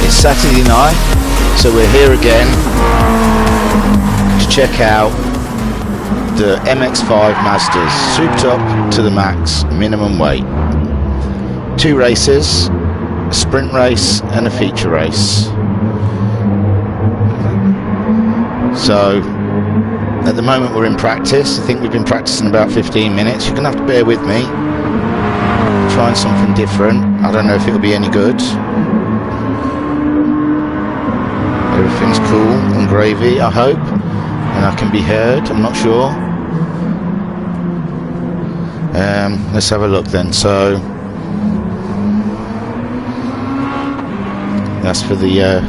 Saturday night, so we're here again to check out the MX5 Mazdas, souped up to the max, minimum weight. 2 races, a sprint race and a feature race. So at the moment we're in practice. I think we've been practicing about 15 minutes. You're gonna have to bear with me. I'm trying something different. I don't know if it'll be any good. Everything's cool and gravy, I hope, and I can be heard. I'm not sure. Let's have a look then. So that's for the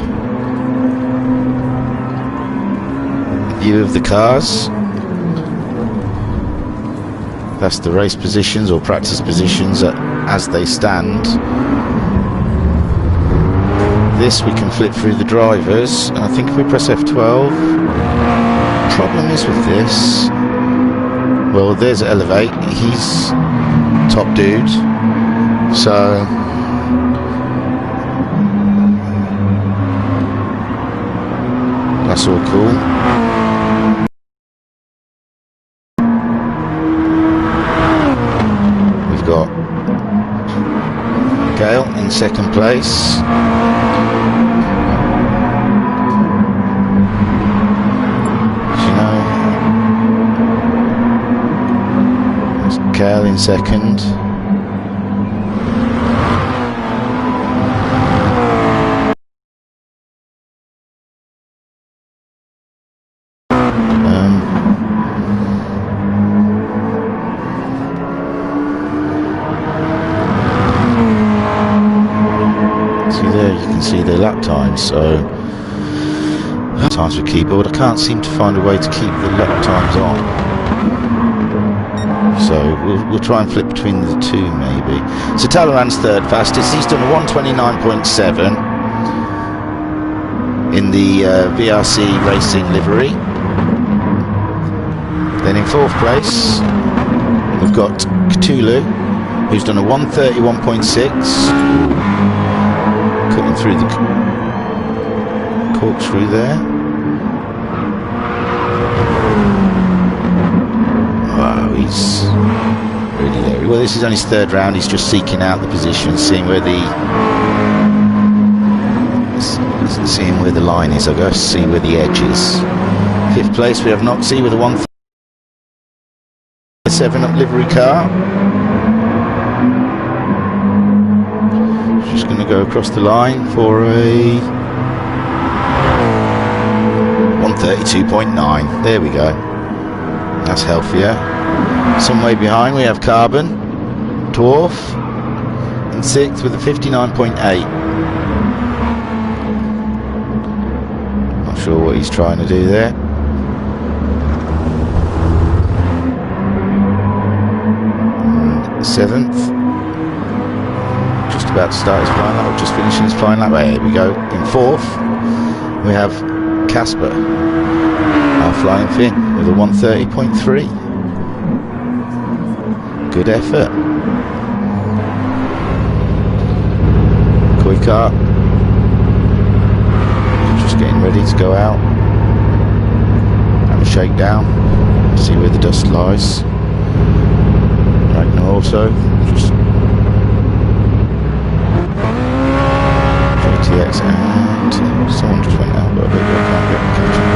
view of the cars. That's the race positions or practice positions as they stand. This we can flip through the drivers, and I think if we press F12, problem is with this, well, there's Elevate, he's top dude, so that's all cool. We've got Gale in second place. Cal in second. See there, you can see their lap times. So times with keyboard, I can't seem to find a way to keep the lap times on. So we'll try and flip between the two maybe. So Talleyrand's third fastest. He's done a 129.7 in the VRC Racing livery. Then in fourth place we've got Cthulhu, who's done a 131.6. Cutting through the corkscrew there. Wow, he's really there. Well, this is on his third round. He's just seeking out the position, seeing where the line is, I guess, see where the edge is. Fifth place we have Noxie with a 137 up livery car. Just going to go across the line for a 132.9. There we go. That's healthier. Some way behind we have Carbon Dwarf in sixth with a 59.8. Not sure what he's trying to do there. And seventh, just about to start his flying lap, or just finishing his flying lap. Here we go. In fourth we have Casper, our flying Finn, with a 130.3. Good effort. Car just getting ready to go out, have a shakedown, see where the dust lies. Ragnar also just GTX, and someone just went out, but I bet I can't get catching.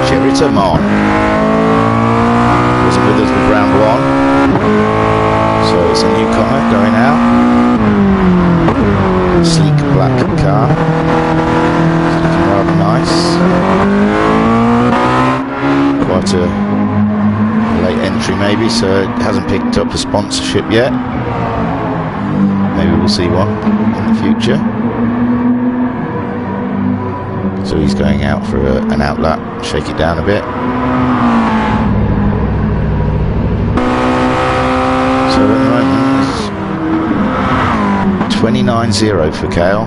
Cheritamon wasn't with us with round one, so it's a newcomer going out. Sleek black car, it's looking rather nice. Quite a late entry maybe. maybe, so it hasn't picked up a sponsorship yet. Maybe we'll see one in the future. So he's going out for an outlap, shake it down a bit. So at the moment, 29.0 for Kale.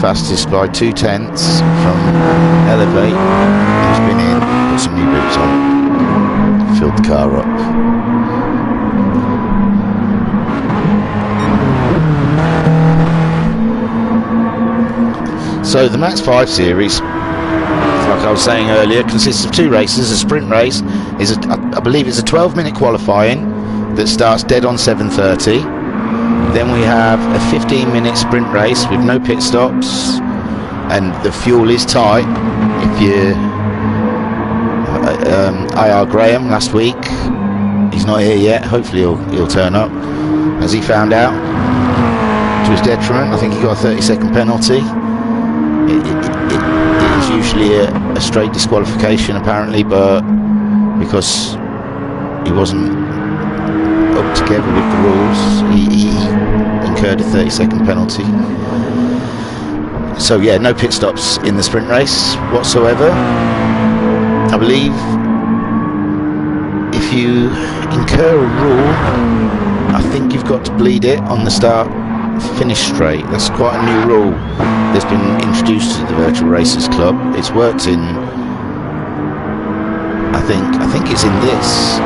Fastest by 2/10 from Elevate. He's been in, put some new boots on, filled the car up. So the MaX5 series, like I was saying earlier, consists of 2 races. A sprint race is, I believe it's a 12-minute qualifying that starts dead on 7:30. Then we have a 15-minute sprint race with no pit stops, and the fuel is tight. If you IR Graham last week, he's not here yet. Hopefully he'll turn up, as he found out to his detriment. I think he got a 30-second penalty. It is usually a straight disqualification apparently, but because he wasn't up together with the rules, he incurred a 30-second penalty. So yeah, no pit stops in the sprint race whatsoever. I believe if you incur a rule, I think you've got to bleed it on the start finish straight. That's quite a new rule that's been introduced to the Virtual Racers Club. It's worked in, I think it's in this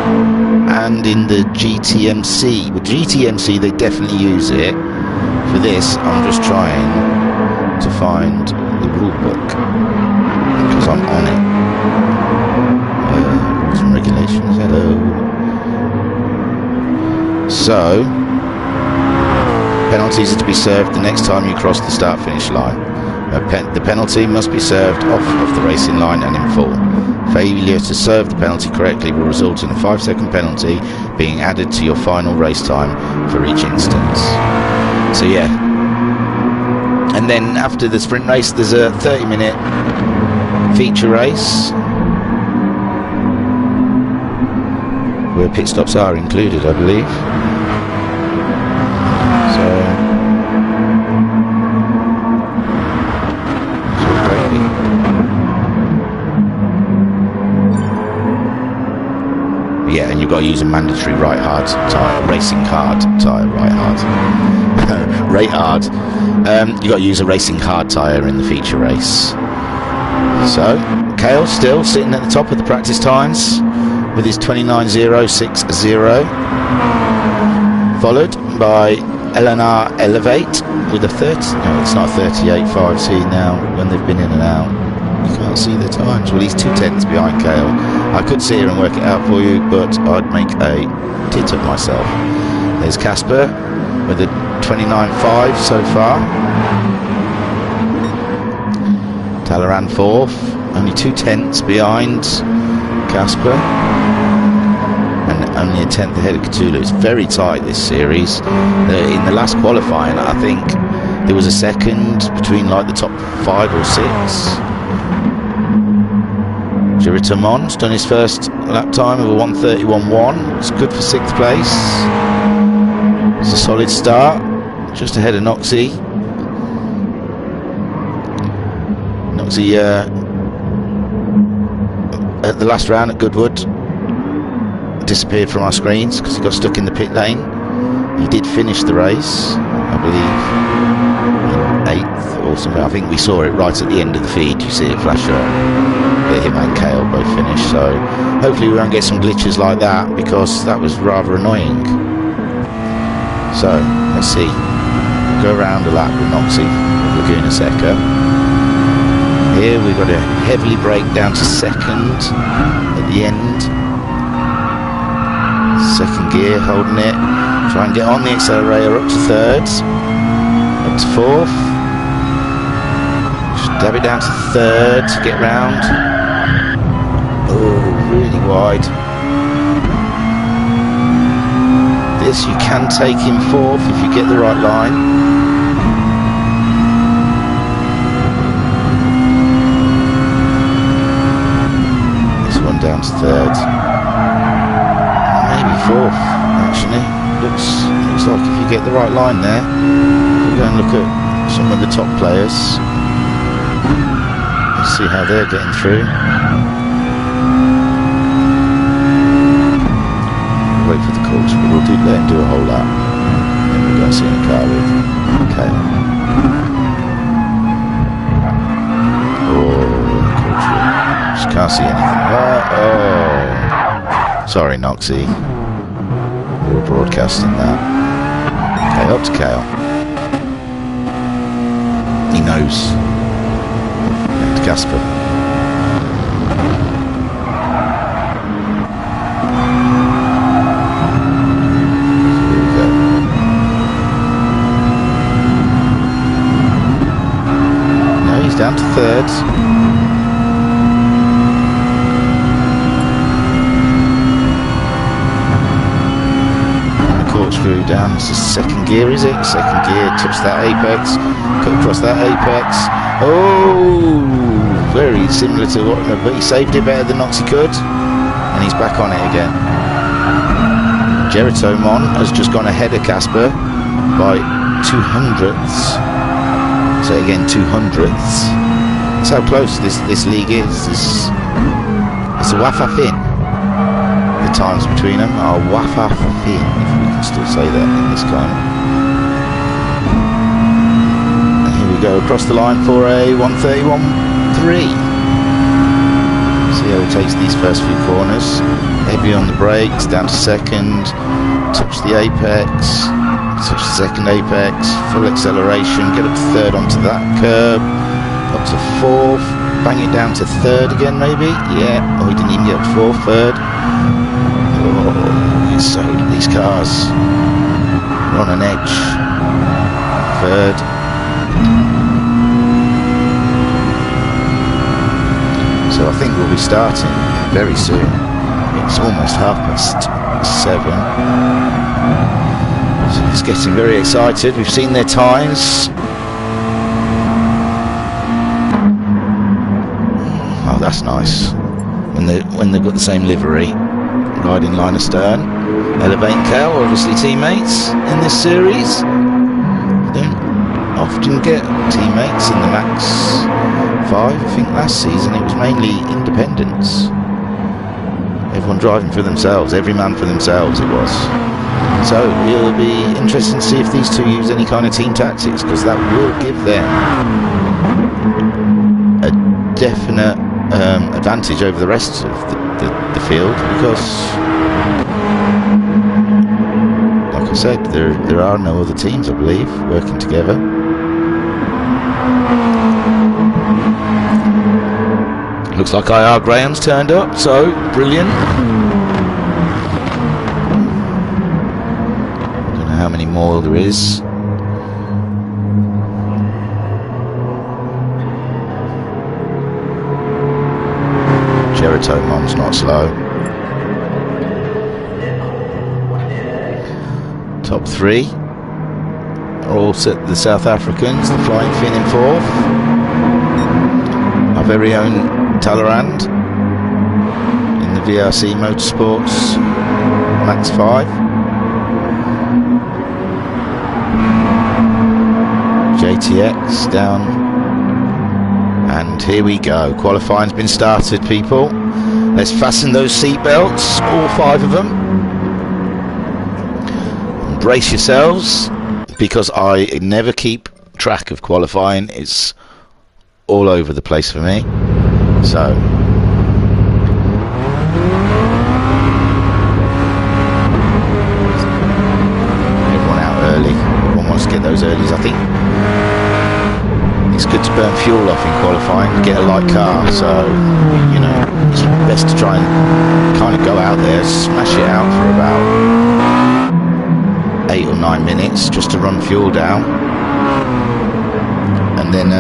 and in the GTMC. With GTMC they definitely use it. For this I'm just trying to find the rule book because I'm on it. Rules and regulations, hello. So penalties are to be served the next time you cross the start-finish line. The penalty must be served off of the racing line and in full. Failure to serve the penalty correctly will result in a 5-second penalty being added to your final race time for each instance. So yeah. And then after the sprint race there's a 30-minute feature race where pit stops are included, I believe. Yeah, and you've got to use a mandatory right hard tyre, racing hard tyre, right hard, rate hard. You've got to use a racing hard tyre in the feature race. So, Kale still sitting at the top of the practice times with his 29.060, followed by LNR Elevate with a 30, no it's not a 38.5C now when they've been in and out. You can't see the times. Well, he's 2/10 behind Kale. I could sit here and work it out for you, but I'd make a tit of myself. There's Casper with a 29.5 so far. Talaran 4th, only 2/10 behind Casper, and only a 10th ahead of Cthulhu. It's very tight, this series. In the last qualifying, I think there was a second between like the top 5 or 6. Juritamon's done his first lap time of a 1:31.1. It's good for 6th place. It's a solid start, just ahead of Noxie. Noxie at the last round at Goodwood disappeared from our screens because he got stuck in the pit lane. He did finish the race, I believe, in 8th or something. I think we saw it right at the end of the feed. You see it flash up. Him and Kale both finished, so hopefully we won't get some glitches like that because that was rather annoying. So let's see, we'll go around a lap with Noxie, Laguna Seca. Here we've got to heavily brake down to 2nd at the end. 2nd gear, holding it, try and get on the accelerator up to 3rd, up to 4th, just dab it down to 3rd to get round. Oh, really wide. This you can take in 4th if you get the right line. This one down to 3rd. Maybe fourth, actually. Looks like if you get the right line there, we'll go and look at some of the top players. Let's see how they're getting through. Wait for the calls, but we'll let him do a whole lap. Then we'll go and see in the car with Kale. Just can't see anything. Oh, sorry, Noxie. We were broadcasting that. Okay, up to Kale. He knows. Back to Casper. Here we go. No, he's down to third. Corkscrew down to second gear, is it? Second gear, touch that apex, cut across that apex. Oh, very similar to what, but he saved it better than Noxie could, and he's back on it again. Geratomon has just gone ahead of Casper by 200ths. So again, 200ths. That's how close this league is. It's a wafa fin. The times between them are wafa fin, if we can still say that in this kind. And here we go across the line for a 1:31.3. See how he takes these first few corners. Heavy on the brakes, down to second, touch the apex, touch the second apex, full acceleration, get up to third onto that curb, up to fourth, bang it down to third again maybe, yeah, oh he didn't even get up to fourth, third. Oh, so these cars are on an edge. Third. So I think we'll be starting very soon. It's almost 7:30. So it's getting very excited. We've seen their times. Oh, that's nice. When they've got the same livery. Riding line astern. Elevate and Cal, obviously teammates in this series. Don't often get teammates in the MaX5. I think last season it was mainly independents. Everyone driving for themselves, every man for themselves it was. So it'll be interesting to see if these two use any kind of team tactics, because that will give them a definite advantage over the rest of the field, because like I said, there are no other teams, I believe, working together. Looks like IR Graham's turned up, so brilliant. I don't know how many more there is. Geratomon's not slow. Top three are all set. The South Africans, the Flying Fin in fourth. Our very own Talleyrand in the VRC Motorsports MaX5. JTX down. And here we go. Qualifying's been started, people. Let's fasten those seat belts, all 5 of them. And brace yourselves, because I never keep track of qualifying. It's all over the place for me. So everyone out early. Everyone wants to get those earlies, I think. It's good to burn fuel off in qualifying, get a light car, so you know it's best to try and kind of go out there, smash it out for about 8 or 9 minutes just to run fuel down, and then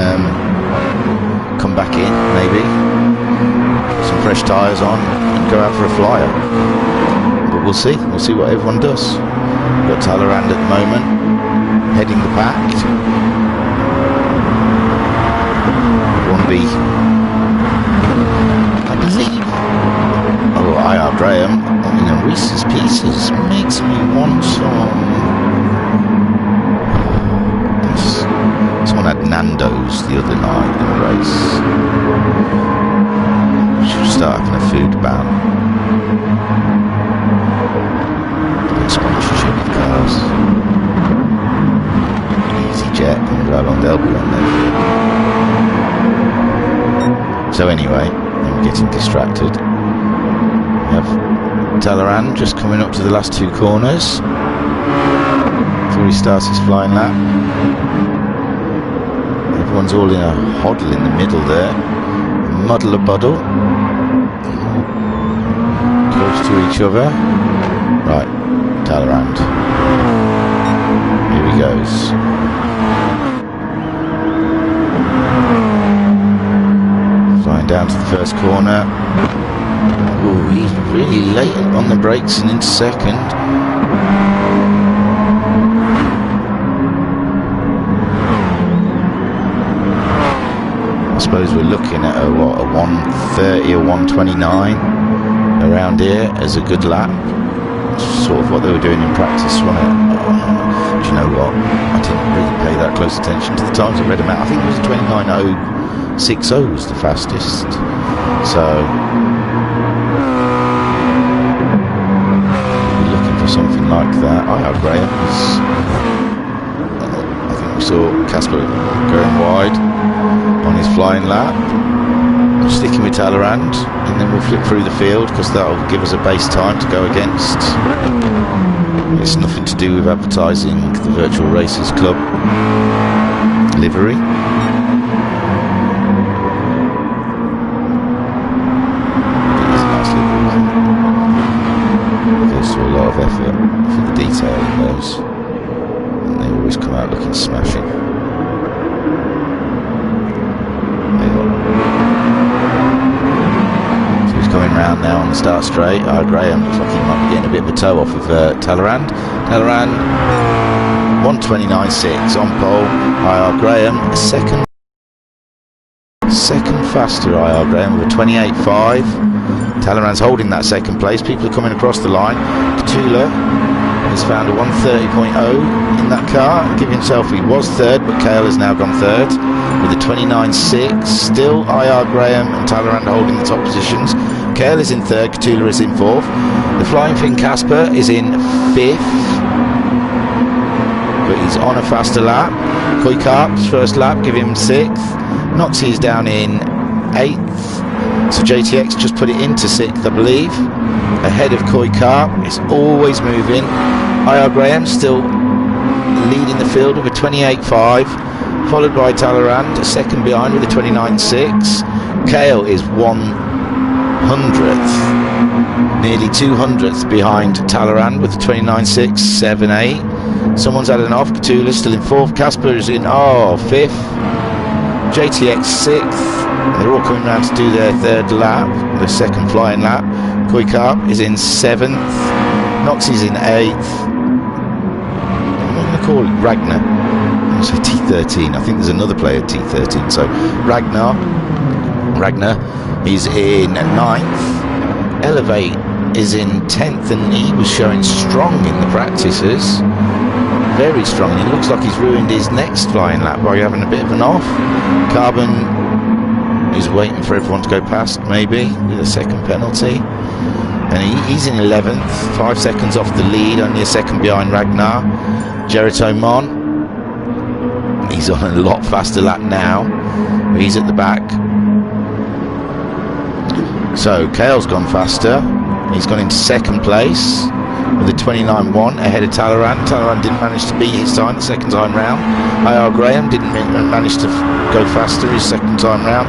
come back in, maybe some fresh tyres on and go out for a flyer. But we'll see what everyone does. We've got Talleyrand at the moment heading the pack. I believe, IR Graham in a Reese's Pieces makes me want some. Someone had Nando's the other night in the race. We should start having a food ban. Sponsorship of cars. EasyJet and how long they'll be on there. So anyway, I'm getting distracted. We have Talleyrand just coming up to the last two corners before he starts his flying lap. Everyone's all in a huddle in the middle there. Muddle a buddle. Close to each other. Right, Talleyrand. Here he goes. Flying down to the first corner. Oh, he's really late on the brakes and into second. I suppose we're looking at a 130 or 129 around here as a good lap. Sort of what they were doing in practice, wasn't it? Do you know what? I didn't really pay that close attention to the times. I read them out. I think it was 29.060 was the fastest. So we're looking for something like that. Graham was. I think we saw Casper going wide on his flying lap. Sticking with Talleyrand, and then we'll flip through the field because that'll give us a base time to go against. It's nothing to do with advertising the Virtual Racers Club livery. It's a nice livery. Goes to a lot of effort for the detail in those, and they always come out looking smashing. Coming round now on the start straight. Graham looks like he might be getting a bit of a toe off of Talleyrand. Talleyrand 129.6 on pole. Graham second faster. Graham with a 28.5. Talleyrand's holding that second place. People are coming across the line. Katula has found a 130.0 in that car, giving himself, he was third, but Kale has now gone third with a 29.6. Still Graham and Talleyrand holding the top positions. Kale is in third, Katula is in fourth. The Flying Finn Casper is in fifth, but he's on a faster lap. Koikarp's first lap, give him sixth. Noxie is down in eighth, so JTX just put it into sixth, I believe, ahead of Koikarp. It's always moving. Graham still leading the field with a 28.5, followed by Talleyrand, a second behind with a 29.6. Kale is 100th, nearly 200th behind Talleyrand with a 29.678. Someone's had an off. Katula's still in fourth. Casper is in fifth. JTX sixth. They're all coming around to do their third lap, the second flying lap. Koikarp is in seventh. Noxie's in eighth. I'm not going to call it Ragnar. I say T13. I think there's another player T13. So Ragnar, he's in ninth. Elevate is in 10th, and he was showing strong in the practices. Very strong. It looks like he's ruined his next flying lap by having a bit of an off. Carbon is waiting for everyone to go past, maybe, with a second penalty. And he's in 11th, 5 seconds off the lead, only a second behind Ragnar. Gerito Mon, he's on a lot faster lap now. He's at the back. So Kale's gone faster. He's gone into second place with a 29.1 ahead of Talleyrand. Talleyrand didn't manage to beat his time the second time round. Graham didn't manage to go faster his second time round.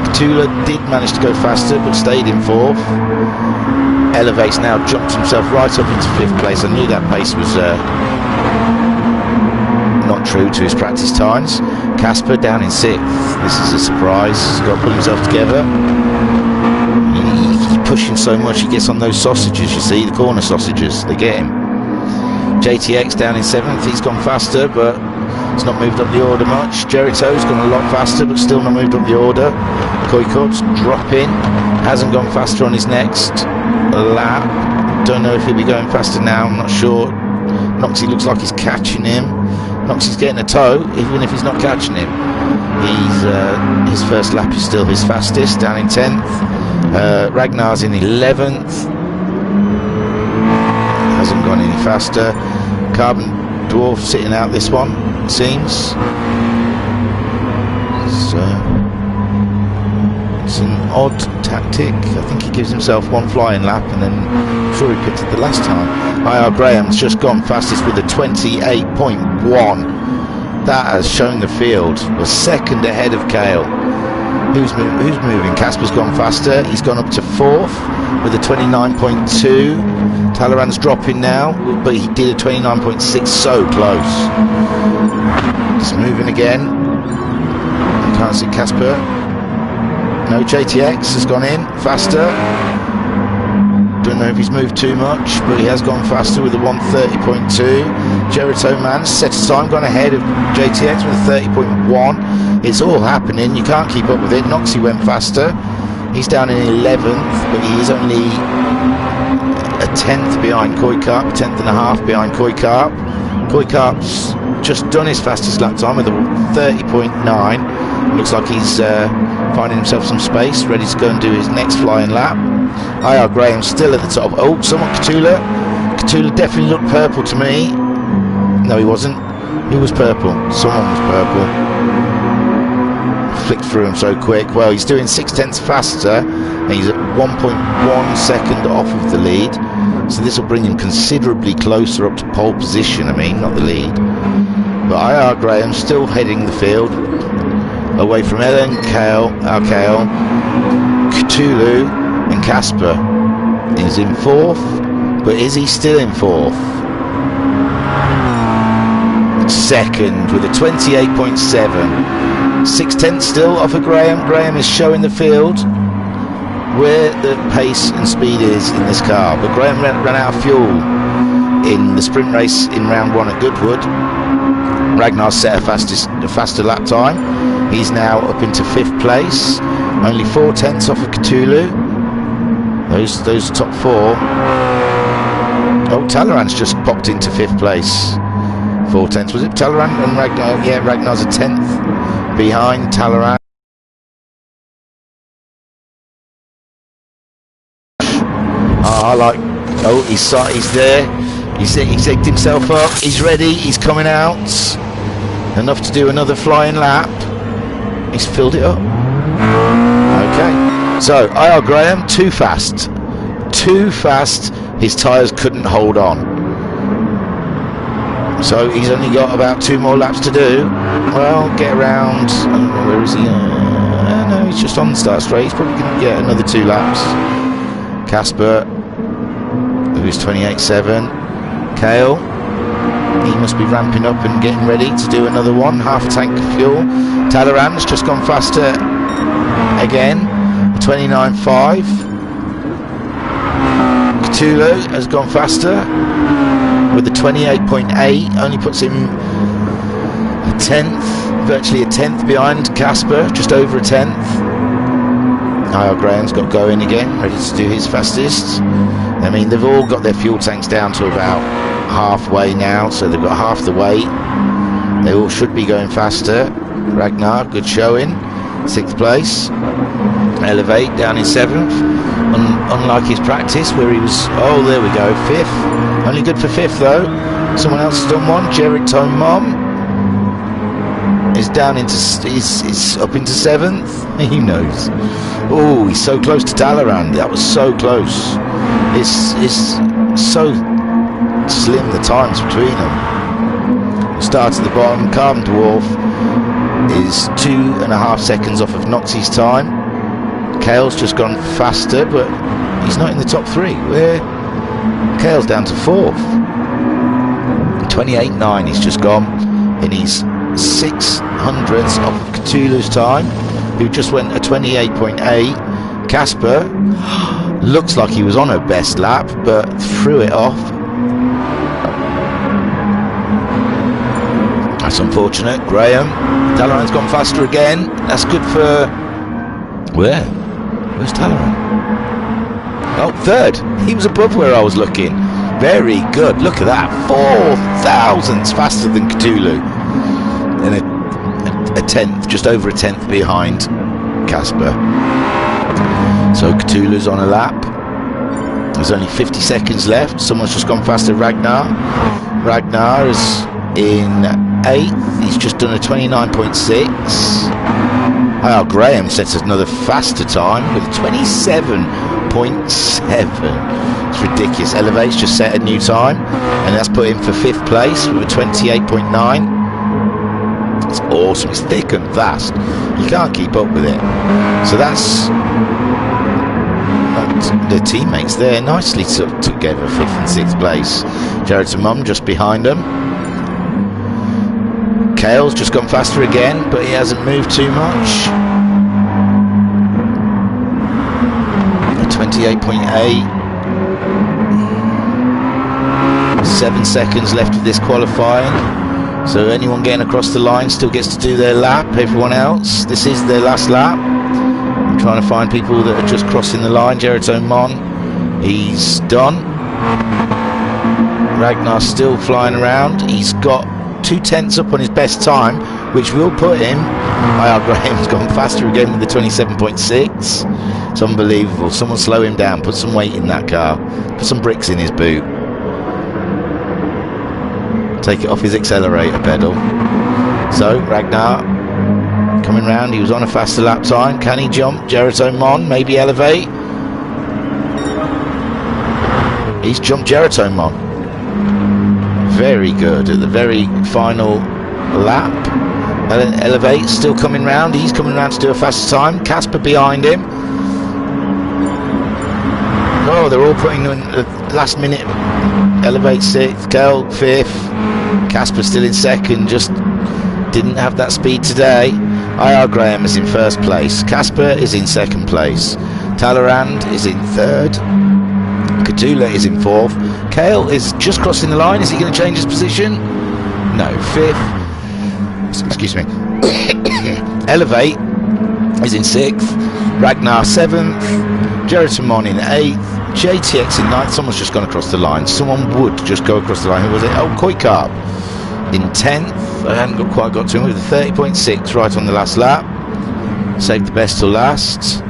Katula did manage to go faster but stayed in fourth. Elevate's now jumped himself right up into fifth place. I knew that pace was not true to his practice times. Casper down in sixth. This is a surprise. He's got to pull himself together. He's pushing so much, he gets on those sausages, you see, the corner sausages, they get him. JTX down in seventh. He's gone faster, but it's not moved up the order much. Gerito's gone a lot faster, but still not moved up the order. Koikarp's dropping, hasn't gone faster on his next lap. Don't know if he'll be going faster now, I'm not sure. Noxie looks like he's catching him. Noxie's getting a tow, even if he's not catching him. His first lap is still his fastest, down in 10th. Ragnar's in 11th. Hasn't gone any faster. Carbon Dwarf sitting out this one, it seems. So it's an odd tactic. I think he gives himself one flying lap and then I'm sure he pitted the last time. IR Graham's just gone fastest with a 28.1. That has shown the field. Was second ahead of Kale. Who's moving? Casper's gone faster. He's gone up to 4th with a 29.2. Talleyrand's dropping now, but he did a 29.6, so close. He's moving again. I can't see Casper. No, JTX has gone in faster. Don't know if he's moved too much, but he has gone faster with a 130.2. Jericho Man set a time, gone ahead of JTX with a 30.1. It's all happening, you can't keep up with it. Noxie went faster. He's down in 11th, but he's only a 10th behind Koikarp, 10th and a half behind Koikarp. Koikarp's just done his fastest lap time with a 30.9. Looks like he's finding himself some space, ready to go and do his next flying lap. IR Graham still at the top. Oh, someone Cthulhu. Cthulhu definitely looked purple to me. No, he wasn't. Who was purple? Someone was purple. Flicked through him so quick. Well, he's doing 6/10 faster, and he's at 1.1 second off of the lead. So this will bring him considerably closer up to pole position. I mean, not the lead. But IR Graham still heading the field, away from Ellen, Kale, Kale, Cthulhu, and Casper. He's in 4th, but is he still in 4th? Second with a 28.7. 6/10 still off of Graham. Graham is showing the field where the pace and speed is in this car, but Graham ran out of fuel in the sprint race in round 1 at Goodwood. Ragnar set a faster lap time. He's now up into 5th place, only 4/10 off of Cthulhu. Those top 4. Oh, Talleyrand's just popped into 5th place. 4/10. Was it Talleyrand and Ragnar? Yeah, Ragnar's a 10th behind Talleyrand. I like. Oh, he's there. He's egged himself up. He's ready. He's coming out. Enough to do another flying lap. He's filled it up. Okay. So IR Graham too fast. Too fast. His tyres couldn't hold on. So he's only got about 2 more laps to do. Well, get around. I don't know, where is he? No, he's just on the start straight. He's probably going to get another 2 laps. Casper, who's 28.7. Kale, he must be ramping up and getting ready to do another one. Half a tank of fuel. Talleyrand's just gone faster again. 29.5. Cthulhu has gone faster with the 28.8, only puts him a 10th, virtually a 10th behind Casper, just over a 10th. IR Graham's got going again, ready to do his fastest. I mean, they've all got their fuel tanks down to about halfway now, so they've got half the weight. They all should be going faster. Ragnar, good showing, 6th place. Elevate down in 7th. Unlike his practice where he was, oh there we go, 5th. Only good for 5th though. Someone else has done one. Jared Tone Mom is down into, he's up into 7th. Who knows? Oh, he's so close to Talleyrand. That was so close. It's so slim, the times between them. Start at the bottom. Carbon Dwarf is 2.5 seconds off of Noxie's time. Kale's just gone faster, but he's not in the top 3. Where Kale's down to 4th. 28.9 he's just gone in his 600ths off of Cthulhu's time, who just went a 28.8. Casper looks like he was on her best lap, but threw it off. That's unfortunate. Graham, Talleyrand's gone faster again. That's good for... Where's Talleyrand? Oh, third. He was above where I was looking. Very good. Look at that. 4 thousandths faster than Cthulhu. And a tenth, just over a tenth behind Casper. So Cthulhu's on a lap. There's only 50 seconds left. Someone's just gone faster. Ragnar. Ragnar is in 8th. He's just done a 29.6. Oh, Graham sets another faster time with 27.7. It's ridiculous. Elevate's just set a new time, and that's put him for 5th place with a 28.9. It's awesome. It's thick and fast. You can't keep up with it. So that's the teammates there nicely together, 5th and 6th place. Jared Mum just behind them. Kale's just gone faster again, but he hasn't moved too much. 28.8. 7 seconds left of this qualifying. So anyone getting across the line still gets to do their lap. Everyone else, this is their last lap. I'm trying to find people that are just crossing the line. Jared Mon, he's done. Ragnar's still flying around. He's got 2 tenths up on his best time, which will put him. Graham's gone faster again with the 27.6. It's unbelievable. Someone slow him down, put some weight in that car, put some bricks in his boot, take it off his accelerator pedal. So Ragnar coming round. He was on a faster lap time. Can he jump Jericho Mon? Maybe elevate. He's jumped Jericho Mon. Very good at the very final lap. Elevate still coming round. He's coming round to do a faster time. Casper behind him. Oh, they're all putting in the last minute. Elevate 6th, Kel 5th. Casper still in 2nd. Just didn't have that speed today. IR Graham is in 1st place. Casper is in 2nd place. Talleyrand is in 3rd. Cthulhu is in 4th. Kale is just crossing the line. Is he going to change his position? No. 5th. Excuse me. Elevate is in 6th. Ragnar 7th. Jeritamon in 8th. JTX in 9th. Someone's just gone across the line. Someone would just go across the line. Who was it? Oh, Koikar in 10th. I hadn't quite got to him with a 30.6 right on the last lap. Saved the best till last.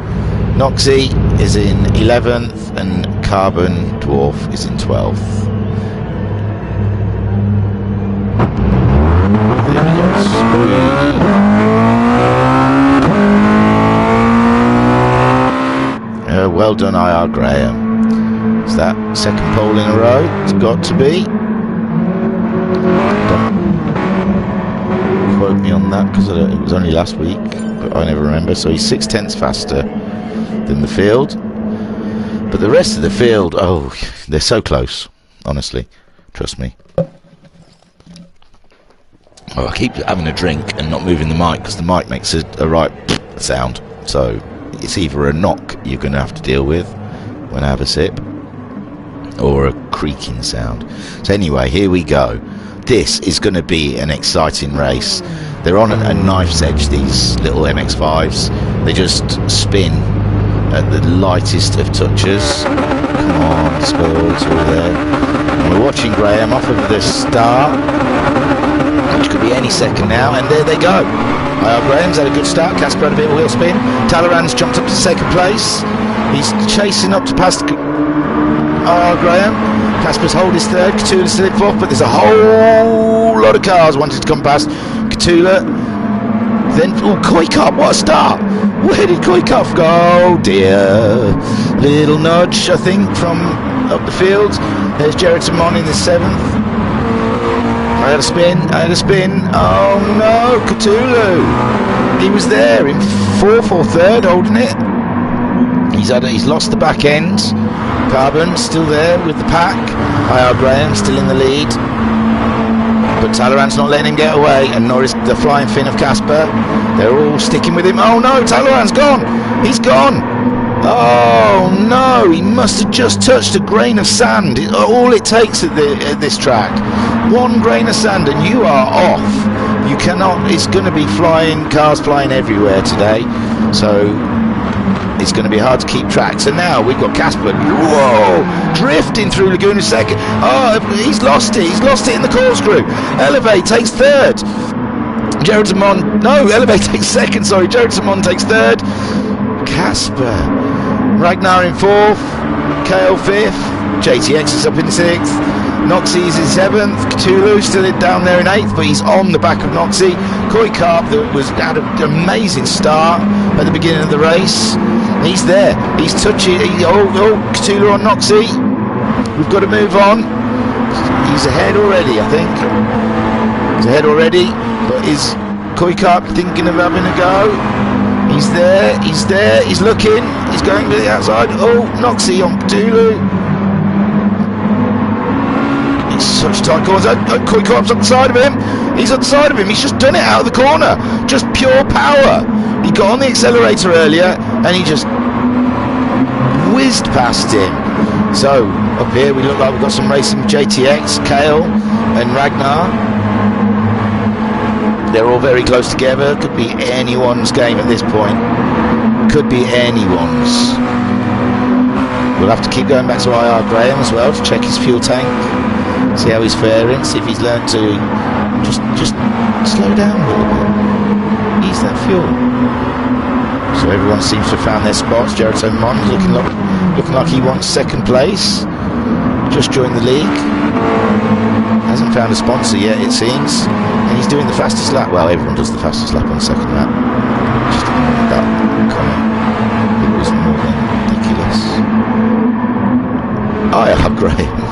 Noxie is in 11th and Carbon Dwarf is in 12th. There we go. Well done, IR Graham. It's that 2nd pole in a row. It's got to be. Don't quote me on that because it was only last week, but I never remember. So he's 6 tenths faster than the field. But the rest of the field, oh, they're so close, honestly. Trust me. Oh, I keep having a drink and not moving the mic because the mic makes a right sound. So it's either a knock you're going to have to deal with when I have a sip or a creaking sound. So anyway, here we go. This is going to be an exciting race. They're on a knife's edge, these little MX-5s. They just spin at the lightest of touches. Come on, Spurs, all there. And we're watching Graham off of the start, which could be any second now, and there they go. Graham's had a good start. Casper had a bit of wheel spin. Talleyrand's jumped up to 2nd place. He's chasing up to past Graham. Casper's hold his 3rd. Cthulhu's still in 4th, but there's a whole lot of cars wanting to come past Cthulhu. Then, Koikar, what a start! Where did Koikar go? Oh dear. Little nudge, I think, from up the field. There's Jared Simon in the 7th. I had a spin. Oh no, Cthulhu! He was there in 4th or 3rd, holding it. He's lost the back end. Carbon still there with the pack. IR Graham still in the lead. But Talleyrand's not letting him get away, and nor is the flying fin of Casper. They're all sticking with him. Oh no, Talleyrand's gone! He's gone! Oh no, he must have just touched a grain of sand. All it takes at this track. 1 grain of sand and you are off. You cannot, it's going to be cars flying everywhere today. So It's going to be hard to keep track. So now we've got Casper, whoa, drifting through Laguna Seca. Oh, he's lost it. He's lost it in the corkscrew. Elevate takes third. Jared Simon, no, Elevate takes second. Sorry, Jared Simon takes third. Casper, Ragnar in fourth. Kale fifth. JTX is up in sixth. Noxie's in seventh. Cthulhu still down there in eighth, but he's on the back of Noxie. Koi Carp that had an amazing start at the beginning of the race. He's there. He's touching. Cthulhu on Noxie. We've got to move on. He's ahead already, I think. He's ahead already, but is Koi Carp thinking of having a go? He's there. He's there. He's looking. He's going to the outside. Oh, Noxie on Cthulhu. Such tight corners. Koi Carp's on the side of him. He's on the side of him. He's just done it out of the corner. Just pure power. He got on the accelerator earlier and he just whizzed past him. So up here we look like we've got some racing with JTX, Kale and Ragnar. They're all very close together. Could be anyone's game at this point. Could be anyone's. We'll have to keep going back to IR Graham as well to check his fuel tank. See how he's faring, see if he's learned to just slow down a little bit, ease that fuel. So everyone seems to have found their spots. Jared Simon looking like he wants second place, just joined the league, hasn't found a sponsor yet it seems, and he's doing the fastest lap. Well, everyone does the fastest lap on the second lap. Just that comment, it was more than ridiculous. IR Graham.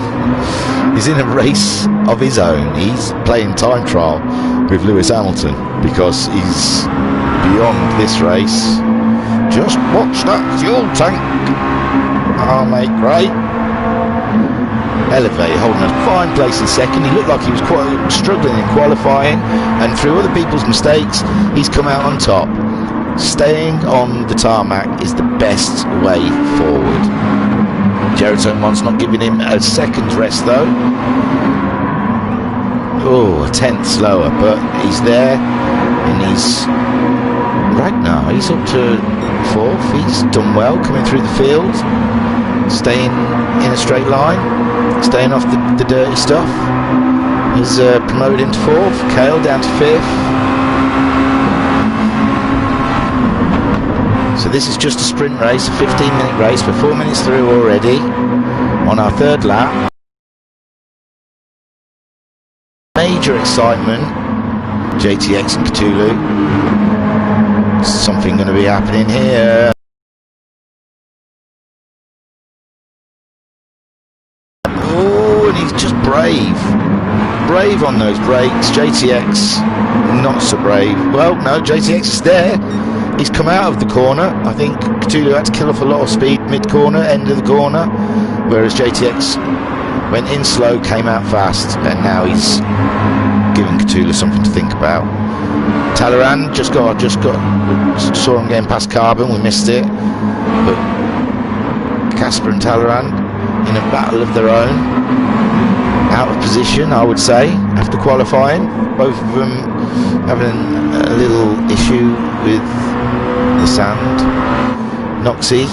He's in a race of his own. He's playing time trial with Lewis Hamilton because he's beyond this race. Just watch that fuel tank. Oh, mate, great. Elevate holding a fine place in second. He looked like he was quite struggling in qualifying, and through other people's mistakes, he's come out on top. Staying on the tarmac is the best way forward. Jared Simon's not giving him a second's rest though. Oh, a tenth slower, but he's there, and he's Ragnar. He's up to fourth. He's done well coming through the field, staying in a straight line, staying off the dirty stuff. He's promoted him to fourth. Kale down to fifth. So this is just a sprint race, a 15-minute race. We're 4 minutes through already on our third lap. Major excitement. JTX and Cthulhu. Something going to be happening here. Oh, and he's just brave. Brave on those brakes. JTX not so brave. Well, no, JTX is there. He's come out of the corner. I think Cthulhu had to kill off a lot of speed mid-corner, end of the corner, whereas JTX went in slow, came out fast, and now he's giving Cthulhu something to think about. Talleyrand just got saw him getting past Carbon, we missed it, but Casper and Talleyrand in a battle of their own, out of position I would say after qualifying, both of them having a little issue with the sand. Noxie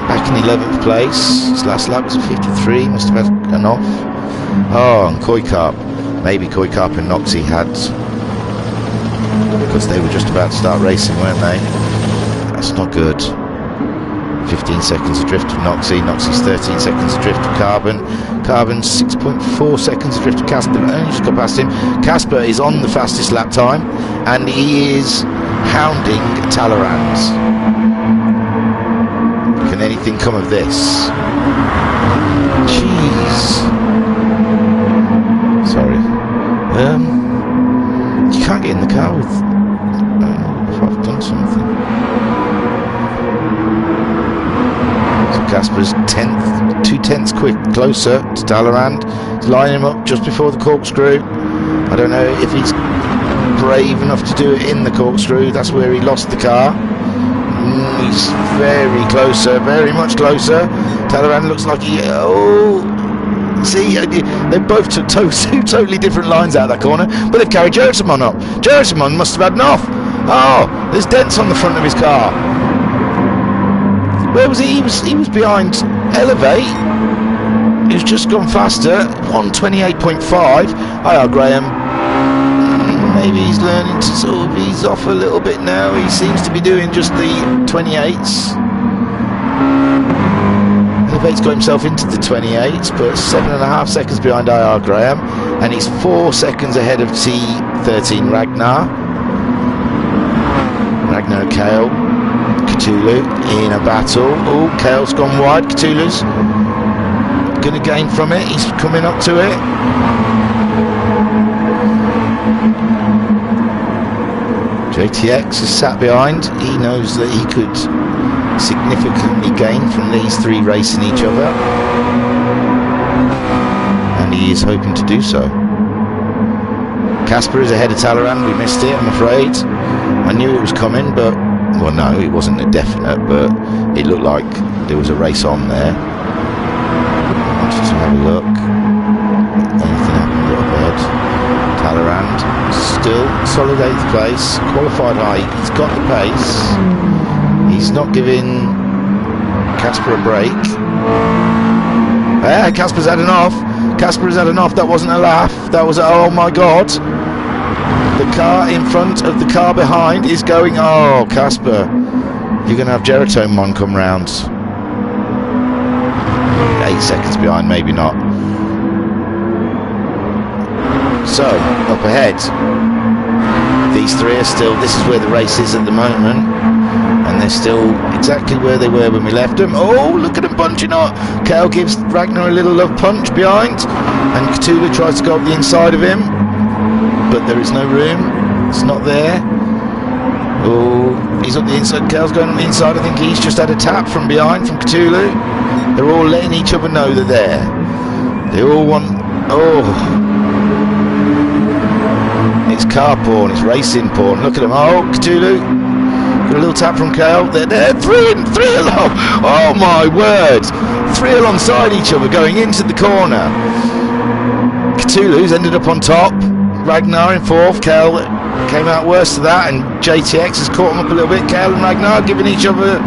back in 11th place. His last lap was a 53, must have had an off. Oh, and Koi Carp. Maybe Koi Carp and Noxie had, because they were just about to start racing, weren't they? That's not good. 15 seconds adrift of Noxie. Noxie's 13 seconds adrift of Carbon. Carbon's 6.4 seconds adrift of Casper. Only just got past him. Casper is on the fastest lap time, and he is hounding Talleyrand. Can anything come of this? Jeez. Sorry. You can't get in the car with. If I've done something. So Casper's 2/10 closer to Talleyrand. He's lining him up just before the corkscrew. I don't know if he's brave enough to do it in the corkscrew. That's where he lost the car. He's very closer, very much closer. Talleyrand looks like he. Oh, see, they both took two totally different lines out of that corner, but they've carried Jared Simon up. Jared Simon must have had an off. Oh, there's dents on the front of his car. Where was he? He was behind Elevate. He's just gone faster on 28.5. Hiya, Graham. Maybe he's learning to sort of ease off a little bit now. He seems to be doing just the 28s. Elevate's got himself into the 28s, but 7.5 seconds behind IR Graham, and he's 4 seconds ahead of T13 Ragnar. Ragnar Kale. Cthulhu in a battle. Oh, Kale's gone wide. Cthulhu's going to gain from it. He's coming up to it. JTX is sat behind. He knows that he could significantly gain from these three racing each other, and he is hoping to do so. Casper is ahead of Talleyrand. We missed it, I'm afraid. I knew it was coming, but well, no, it wasn't a definite, but it looked like there was a race on there. I wanted to have a look. Anything happened up ahead? Talleyrand still solid 8th place, qualified high. He's got the pace. He's not giving Casper a break. Hey, Casper's had enough. Casper has had enough. That wasn't a laugh. That was, oh my God. The car in front of the car behind is going, oh, Casper, you're going to have Geratomon come round. 8 seconds behind, maybe not. So, up ahead. These three are still, this is where the race is at the moment. And they're still exactly where they were when we left them. Oh, look at them punching up. Kale gives Ragnar a little love punch behind. And Cthulhu tries to go up the inside of him. But there is no room. It's not there. Oh, he's up the inside. Kale's going on the inside. I think he's just had a tap from behind from Cthulhu. They're all letting each other know they're there. They all want... Oh... It's car porn, it's racing porn. Look at them. Oh, Cthulhu. Got a little tap from Kale. They're there. Three along. Oh my word. 3 alongside each other going into the corner. Cthulhu's ended up on top. Ragnar in 4th. Kale came out worse to that, and JTX has caught him up a little bit. Kale and Ragnar giving each other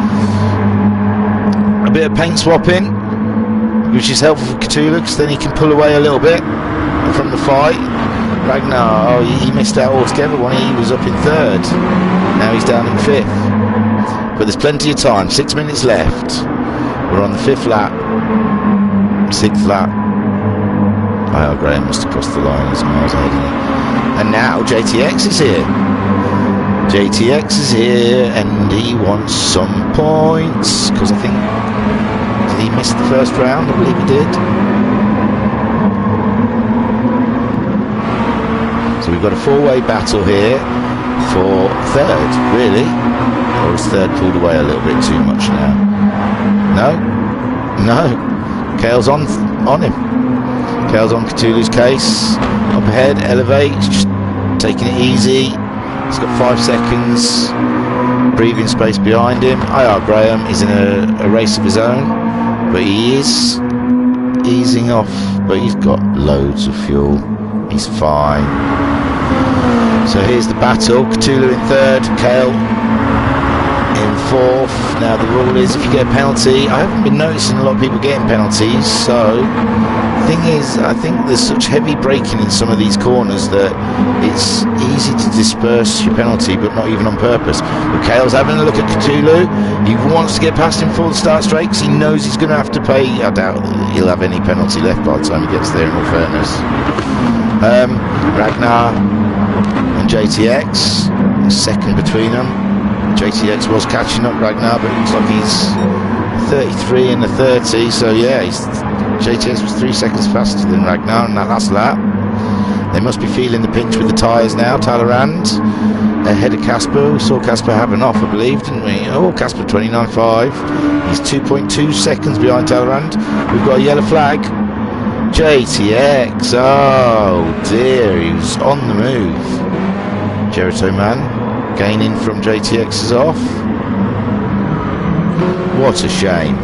a bit of paint swapping, which is helpful for Cthulhu because then he can pull away a little bit from the fight. Ragnar, oh, he missed out altogether when he was up in 3rd. Now he's down in 5th. But there's plenty of time. 6 minutes left. We're on the 5th lap. 6th lap. Oh, Graham must have crossed the line as miles ahead. And now JTX is here. JTX is here, and he wants some points because I think he missed the first round. I believe he did. So we've got a 4-way battle here for 3rd, really. Or is 3rd pulled away a little bit too much now? No. Kale's on him. Kale's on Cthulhu's case. Up ahead, Elevate, just taking it easy. He's got 5 seconds breathing space behind him. IR Graham is in a race of his own, but he is easing off, but he's got loads of fuel. He's fine. So here's the battle. Cthulhu in 3rd, Kale in 4th. Now the rule is if you get a penalty, I haven't been noticing a lot of people getting penalties, so the thing is I think there's such heavy braking in some of these corners that it's easy to disperse your penalty, but not even on purpose. But Kale's having a look at Cthulhu. He wants to get past him before the start straight because he knows he's going to have to pay. I doubt he'll have any penalty left by the time he gets there, in all fairness. Ragnar and JTX, a second between them. JTX was catching up Ragnar, but it looks like he's 33 in the 30, so yeah, JTX was 3 seconds faster than Ragnar in that last lap. They must be feeling the pinch with the tyres now. Talleyrand ahead of Casper. We saw Casper have an off, I believe, didn't we? Oh, Casper 29.5. He's 2.2 seconds behind Talleyrand. We've got a yellow flag. JTX, oh dear, he was on the move. Geratomon gaining from JTX is off. What a shame.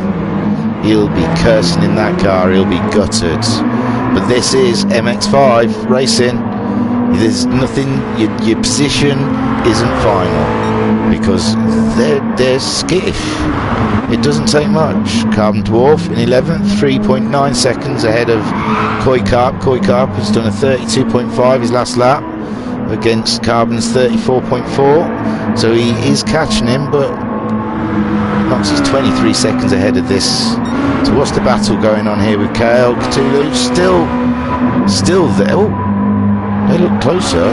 He'll be cursing in that car, he'll be gutted. But this is MX5 racing. There's nothing, your position isn't final. because they're skittish. It doesn't take much. Carbon Dwarf in 11th, 3.9 seconds ahead of Koi Carp. Koi Carp has done a 32.5 his last lap against Carbon's 34.4, so he is catching him, but Knox is 23 seconds ahead of this. So what's the battle going on here with Kale? Cthulhu still there. Oh, they look closer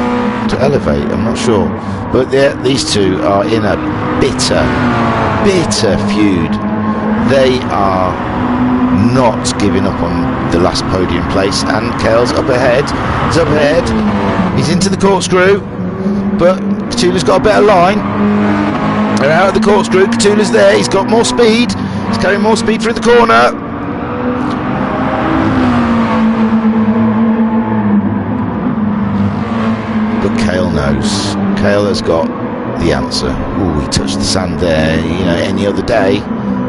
to Elevate, I'm not sure, but these two are in a bitter feud. They are not giving up on the last podium place, and Kale's up ahead. He's up ahead. He's into the corkscrew, but Cthulhu's got a better line. They're out of the corkscrew. Cthulhu's there. He's got more speed. He's carrying more speed through the corner. But Kale knows. Kale has got the answer. Ooh, he touched the sand there. You know, any other day,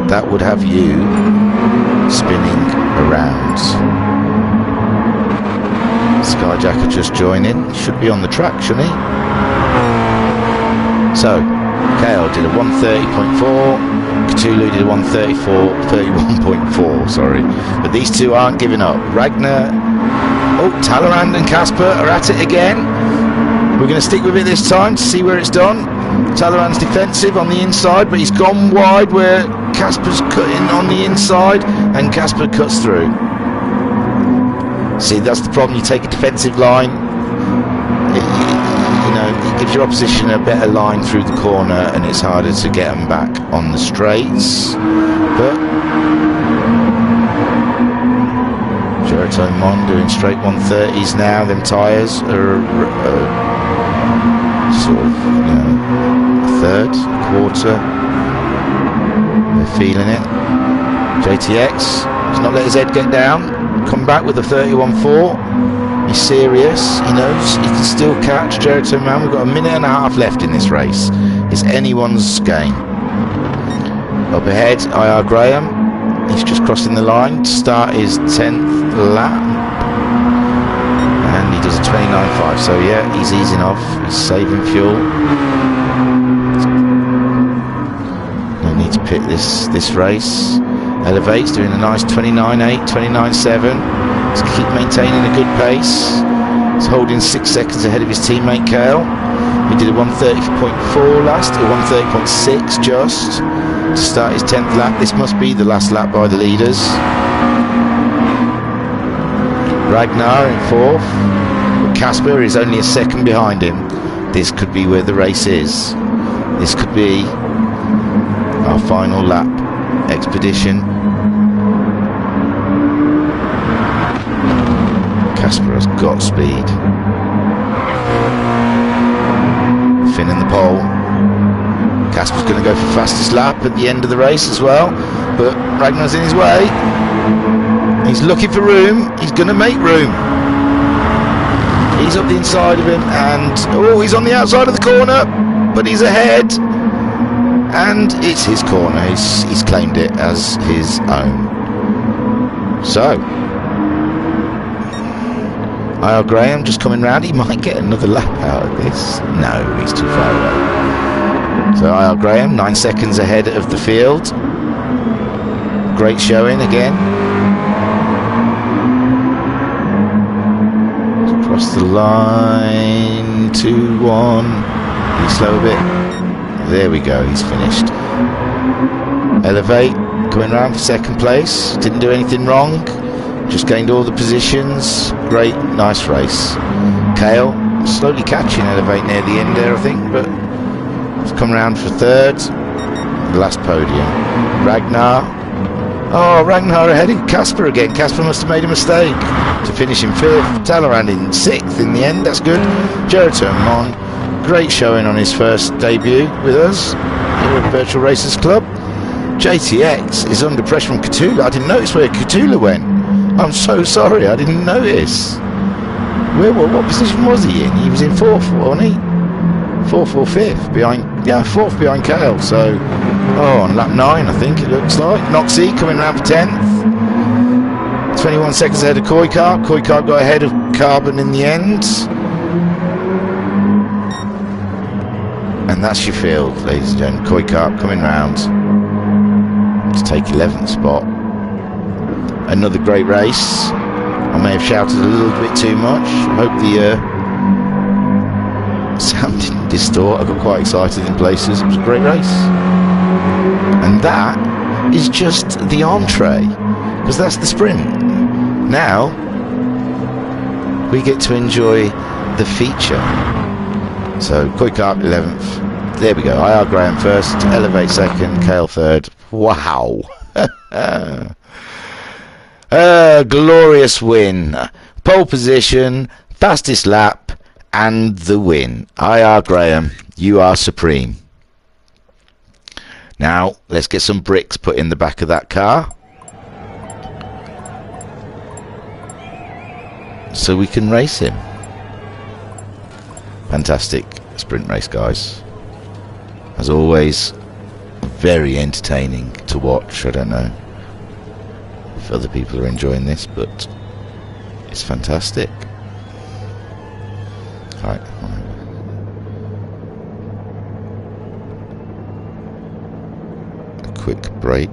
that would have you spinning around. Skyjacker just joining. Should be on the track, shouldn't he? So, Kale did a 130.4. Cthulhu did a 31.4, sorry. But these two aren't giving up. Ragnar, Talleyrand and Casper are at it again. We're going to stick with it this time to see where it's done. Talleyrand's defensive on the inside, but he's gone wide where Casper's cutting on the inside, and Casper cuts through. See, that's the problem. You take a defensive line, it gives your opposition a better line through the corner, and it's harder to get them back on the straights. But Jericho Mon doing straight 130s now. Them tyres are sort of, a third, a quarter. They're feeling it. JTX does not let his head get down. Come back with a 31.4. He's serious. He knows he can still catch Jericho Man. We've got a minute and a half left in this race. It's anyone's game. Up ahead, IR Graham. He's just crossing the line to start his 10th lap. And he does a 29.5. So yeah, he's easing off. He's saving fuel. No need to pick this race. Elevate's doing a nice 29.8, 29.7. To keep maintaining a good pace. He's holding 6 seconds ahead of his teammate Kale. He did a 130.4 last, a 130.6 just to start his 10th lap. This must be the last lap by the leaders. Ragnar in 4th. Casper is only a second behind him. This could be where the race is. This could be our final lap expedition. Casper has got speed. Finn in the pole. Casper's going to go for fastest lap at the end of the race as well, but Ragnar's in his way. He's looking for room. He's going to make room. He's up the inside of him, and he's on the outside of the corner, but he's ahead, and it's his corner. He's claimed it as his own. So IR Graham just coming round. He might get another lap out of this. No, he's too far away. So IR Graham 9 seconds ahead of the field. Great showing again. Across the line, 2-1. Can you slow a bit? There we go, he's finished. Elevate coming round for second place. Didn't do anything wrong. Just gained all the positions. Great, nice race. Kale slowly catching Elevate near the end there, I think, but he's come round for third. The last podium. Ragnar. Oh, Ragnar ahead of Casper again. Casper must have made a mistake to finish in 5th. Talleyrand in 6th in the end. That's good. Jericho Mon. Great showing on his first debut with us here at Virtual Racers Club. JTX is under pressure from Cthulhu. I didn't notice where Cthulhu went. I'm so sorry, I didn't notice. What position was he in? He was in 4th, wasn't he? 4th or 5th behind, 4th behind Kale. So, on lap 9, I think it looks like. Noxie coming round for 10th. 21 seconds ahead of Koi Carp. Koi Carp got ahead of Carbon in the end. And that's your field, ladies and gentlemen. Koi Carp coming round to take 11th spot. Another great race. I may have shouted a little bit too much. I hope the sound didn't distort. I got quite excited in places. It was a great race. And that is just the entree, because that's the sprint. Now we get to enjoy the feature. So Koi Carp 11th. There we go. IR Graham first, Elevate second, Kale third. Wow. Glorious win. Pole position, fastest lap, and the win. IR Graham, you are supreme. Now, let's get some bricks put in the back of that car, so we can race him. Fantastic sprint race, guys. As always, very entertaining to watch. I don't know if other people are enjoying this, but it's fantastic. Right. A quick break.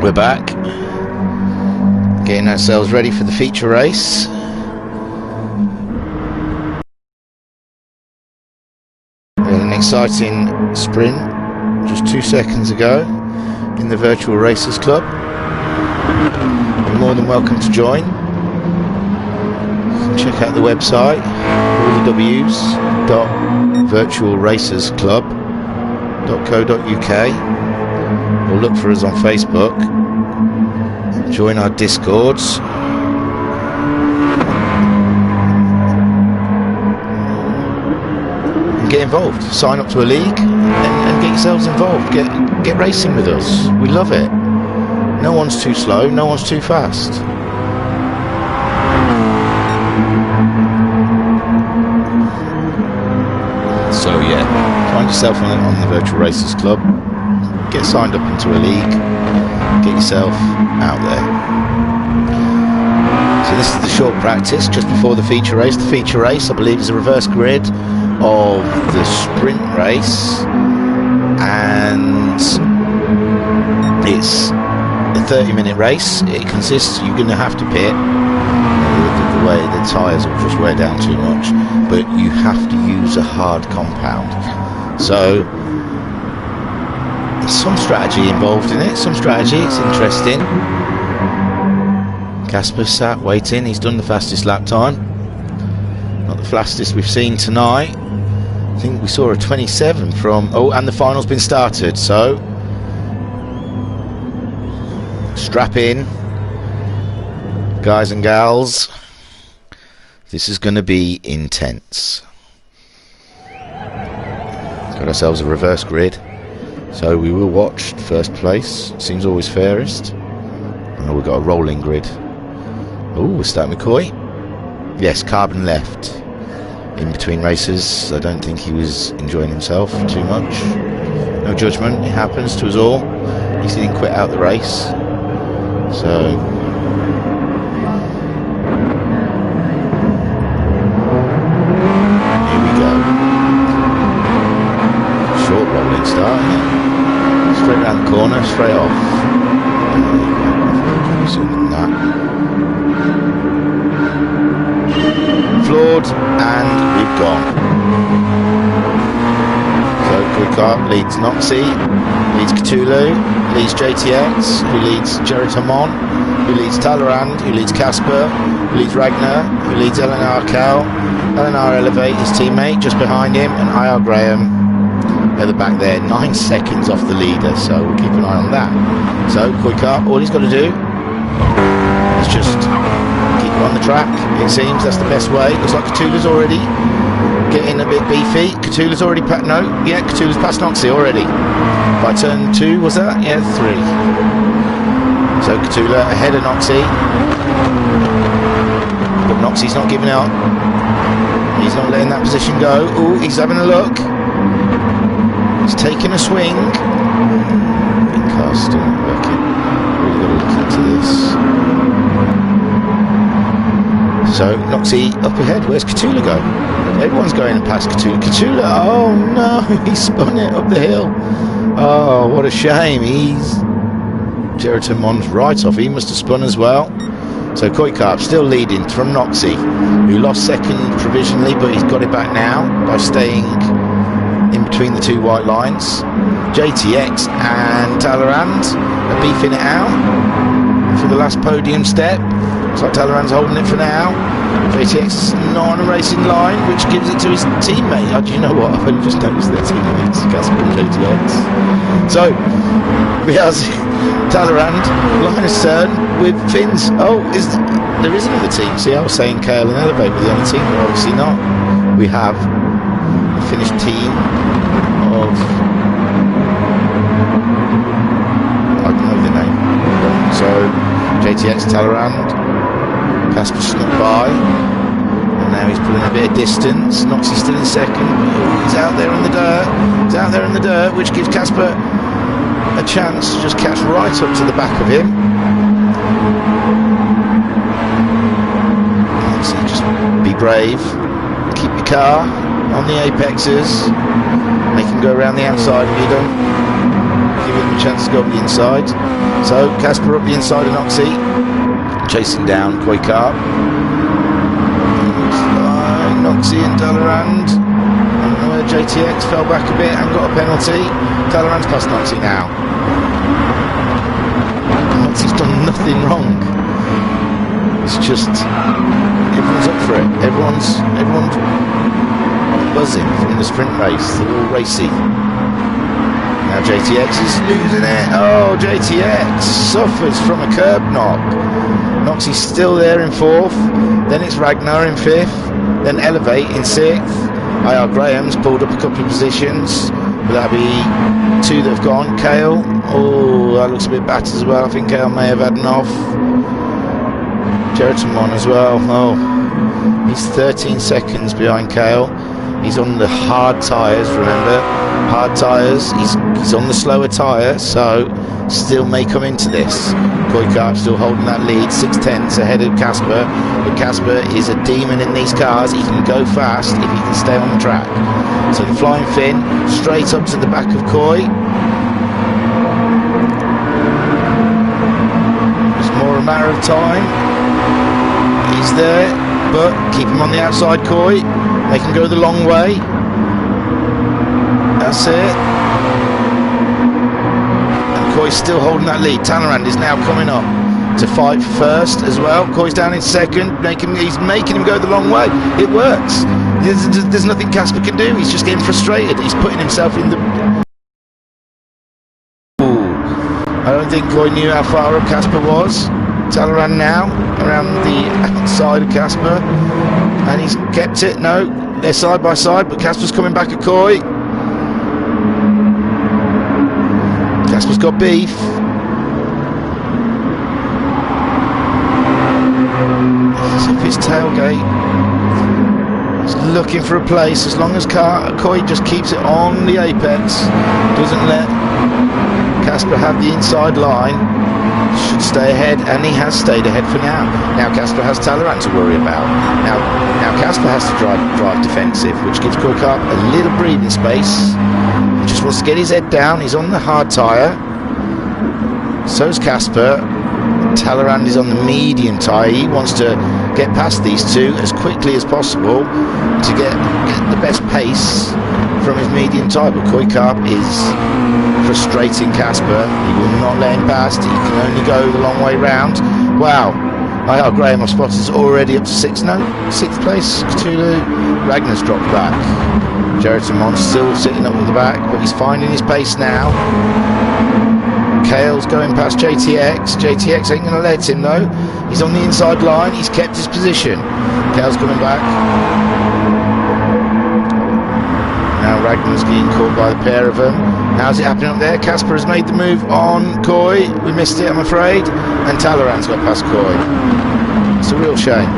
We're back, getting ourselves ready for the feature race. We had an exciting sprint just 2 seconds ago in the Virtual Racers Club. You're more than welcome to join. You can check out the website, www.virtualracersclub.co.uk, or look for us on Facebook. Join our Discords. And get involved. Sign up to a league and get yourselves involved. Get racing with us. We love it. No one's too slow, no one's too fast. So yeah, find yourself on the Virtual Racers Club. Get signed up into a league. Get yourself out there. So this is the short practice just before the feature race. The feature race, I believe, is a reverse grid of the sprint race, and it's a 30-minute race. It consists, you're going to have to pit. The way the tyres will just wear down too much, but you have to use a hard compound. So there's some strategy involved in it, some strategy, it's interesting. Casper's sat waiting, he's done the fastest lap time. Not the fastest we've seen tonight. I think we saw a 27 from, oh, and the final's been started, so strap in, guys and gals. This is going to be intense. Got ourselves a reverse grid. So we will watch first place. Seems always fairest. Oh, we've got a rolling grid. Oh, we're starting McCoy. Yes, Carbon left. In between races. I don't think he was enjoying himself too much. No judgment. It happens to us all. He didn't quit out the race. So here we go. Short rolling start. Yeah. Straight around the corner, straight off. That. Floored, and we've gone. So Quickart leads Noxie, leads Cthulhu, leads JTX, who leads Jeritamon, who leads Talleyrand, who leads Casper, who leads Ragnar, who leads Eleanor Cow. Eleanor Elevate, his teammate, just behind him, and IR Graham at the back there, 9 seconds off the leader, so we'll keep an eye on that. So Quickart, all he's got to do is just keep on the track. It seems that's the best way. Looks like Cthulhu's already getting a bit beefy. Cthulhu's already Cthulhu's passed Noxie already. By turn 2, was that? Yeah, 3. So Cthulhu ahead of Noxie. But Noxie's not giving up. He's not letting that position go. Oh, he's having a look. He's taking a swing. Big car still not working. Really got to look into this. So Noxie up ahead. Where's Cthulhu go? Everyone's going past Cthulhu. Cthulhu, oh no, he spun it up the hill. Oh, what a shame. Jeritamon's right off. He must have spun as well. So Quickart still leading from Noxie, who lost second provisionally, but he's got it back now by staying in between the two white lines. JTX and Talleyrand are beefing it out for the last podium step. Looks like Talleyrand's holding it for now. JTX is not on a racing line, which gives it to his teammate. Oh, do you know what? I've only just noticed their teammates, Casper and JTX. So we have Talleyrand, Linus Cern with Fins. Oh, there is another team. See, I was saying Kale and Elevate were the only team, but obviously not. We have a finished team of, I don't know the name. So JTX, Talleyrand, Casper snuck by, and now he's pulling a bit of distance. Noxie's still in second. Ooh, he's out there in the dirt. He's out there in the dirt, which gives Casper a chance to just catch right up to the back of him. So just be brave. Keep your car on the apexes. Make him go around the outside of you. Don't give give him a chance to go up the inside. So Casper up the inside of Noxie, chasing down Koi Carp. Noxie and Talleyrand. I don't know where JTX fell back a bit and got a penalty. Talleyrand's past Noxie now. Noxie's done nothing wrong. It's just everyone's up for it. Everyone's buzzing in the sprint race. They're all racy. Now JTX is losing it. Oh, JTX suffers from a curb knock. Noxie's still there in 4th. Then it's Ragnar in 5th. Then Elevate in 6th. IR Graham's pulled up a couple of positions. But that'll be 2 that have gone. Kale. Oh, that looks a bit battered as well. I think Kale may have had an off. Jeriton one as well. Oh, he's 13 seconds behind Kale. He's on the hard tyres, remember? Hard tyres. He's on the slower tyre, so still may come into this. Koi Carp still holding that lead, 6/10 ahead of Casper. But Casper is a demon in these cars. He can go fast if he can stay on the track. So the flying fin straight up to the back of Koi. It's more a matter of time. He's there, but keep him on the outside, Koi. They can go the long way. That's it. And Koi's still holding that lead. Talleyrand is now coming up to fight first as well. Koi's down in 2nd. He's making him go the long way. It works. There's nothing Casper can do. He's just getting frustrated. He's putting himself in the... Ooh. I don't think Koi knew how far up Casper was. Talleyrand now around the outside of Casper, and he's kept it. No, they're side by side, but Casper's coming back at Koi. Casper's got beef. He's up his tailgate. He's looking for a place. As long as Koi just keeps it on the apex, doesn't let Casper have the inside line, should stay ahead, and he has stayed ahead for now. Now Casper has Talleyrand to worry about. Now Casper has to drive defensive, which gives Koi Carp a little breathing space. He just wants to get his head down. He's on the hard tyre. So's Casper. Talleyrand is on the medium tyre. He wants to get past these two as quickly as possible to get the best pace from his medium tyre. But Koi Carp is frustrating Casper. He will not let him past. He can only go the long way round. Wow. IR Graham, I spot, is already up to 6th place. Cthulhu. Ragnar's dropped back. Jeriton still sitting up at the back, but he's finding his pace now. Kale's going past JTX. JTX ain't going to let him though. He's on the inside line. He's kept his position. Kale's coming back. Now Ragnar's getting caught by the pair of them. How's it happening up there? Casper has made the move on Koi. We missed it, I'm afraid. And Talleyrand's got past Koi. It's a real shame.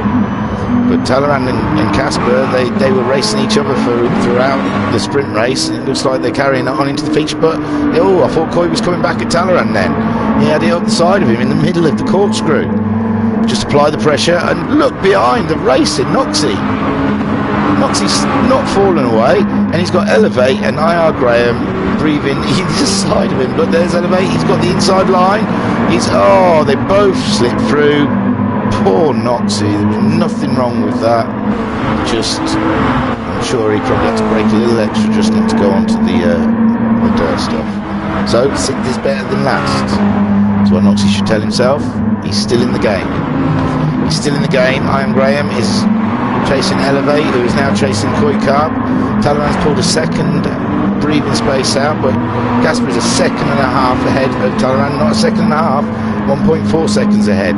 But Talleyrand and Casper, they were racing each other throughout the sprint race. And it looks like they're carrying it on into the feature. But, oh, I thought Koi was coming back at Talleyrand then. He had it up the side of him in the middle of the corkscrew. Just apply the pressure and look behind the racing Noxie. Noxie's not fallen away, and he's got Elevate and IR Graham breathing either side of him. But there's Elevate, he's got the inside line. They both slipped through. Poor Noxie, there was nothing wrong with that. I'm sure he probably had to break a little extra just not to go onto the dirt stuff. So 6th is better than last. That's what Noxie should tell himself. He's still in the game. He's still in the game. IR Graham is chasing Elevate, who is now chasing Koi Carp. Talleyrand's pulled a 2nd breathing space out, but Casper is a 2.5 seconds ahead of Talleyrand. Not a 1.5 seconds, 1.4 seconds ahead.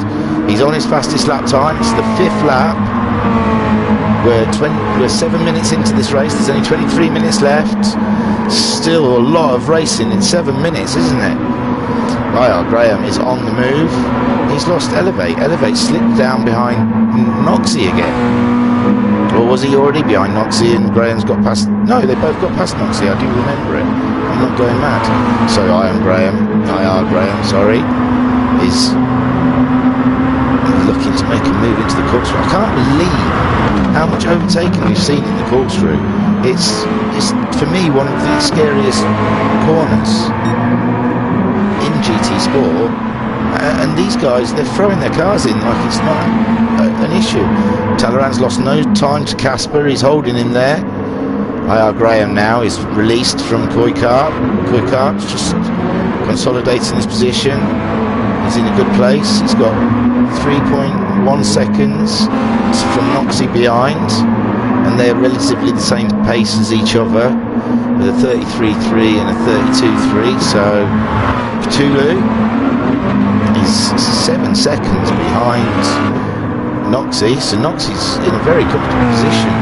He's on his fastest lap time. It's the 5th lap. We're 7 minutes into this race. There's only 23 minutes left. Still a lot of racing in 7 minutes, isn't it? IR Graham is on the move. He's lost Elevate. Elevate slipped down behind Noxie again. Or was he already behind Noxie and Graham's got past? No, they both got past Noxie. I do remember it. I'm not going mad. So IR Graham, is looking to make a move into the corkscrew. I can't believe how much overtaking we've seen in the corkscrew. It's for me one of the scariest corners. sport. And these guys, they're throwing their cars in like it's not an issue. Talleyrand's lost no time to Casper. He's holding him there. IR Graham now is released from Kuykart. Kuykart just consolidating his position. He's in a good place. He's got 3.1 seconds from Noxie behind, and they're relatively the same pace as each other, with a 33.3 and a 32.3. So Cthulhu is 7 seconds behind Noxie. So Noxie's in a very comfortable position.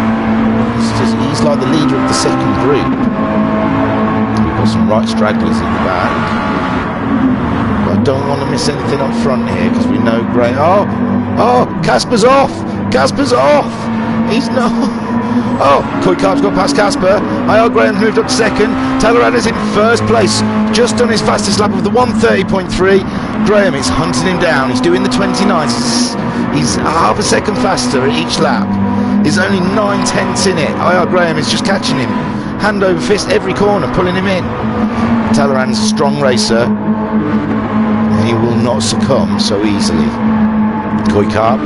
He's like the leader of the second group. We've got some right stragglers in the back. But I don't want to miss anything up front here because we know great. Oh, Casper's off! Casper's off! He's not. Oh, Kuikart's got past Casper. IR Graham's moved up to second. Talleyrand is in first place, just on his fastest lap of the 1:30.3. Graham is hunting him down. He's doing the 29s. He's half a second faster at each lap. There's only 9/10 in it. IR Graham is just catching him. Hand over fist every corner, pulling him in. Talleyrand's a strong racer. He will not succumb so easily. Kuykart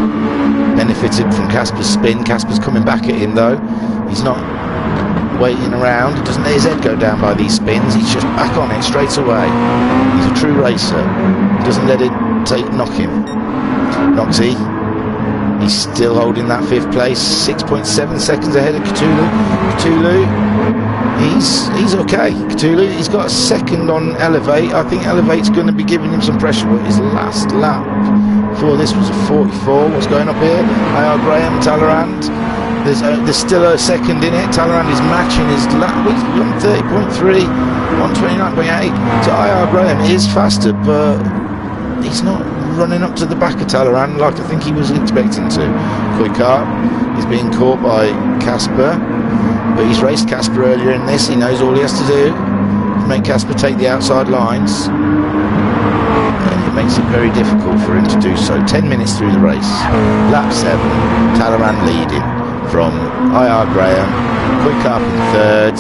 benefited from Casper's spin. Casper's coming back at him though. He's not waiting around. He doesn't let his head go down by these spins. He's just back on it straight away. He's a true racer. He doesn't let it knock him. Noxie, he's still holding that 5th place, 6.7 seconds ahead of Cthulhu. Cthulhu, he's okay. Cthulhu, he's got a second on Elevate. I think Elevate's going to be giving him some pressure, but his last lap before this was a 44. What's going up here? IR Graham, Talleyrand. There's still a second in it. Talleyrand is matching his lap. He's 130.3, 129.8. So IR Graham is faster, but he's not running up to the back of Talleyrand like I think he was expecting to. Kuykart is being caught by Casper, but he's raced Casper earlier in this. He knows all he has to do is make Casper take the outside lines, and it makes it very difficult for him to do so. 10 minutes through the race, lap 7, Talleyrand leading from IR Graham. Kuykart in 3rd.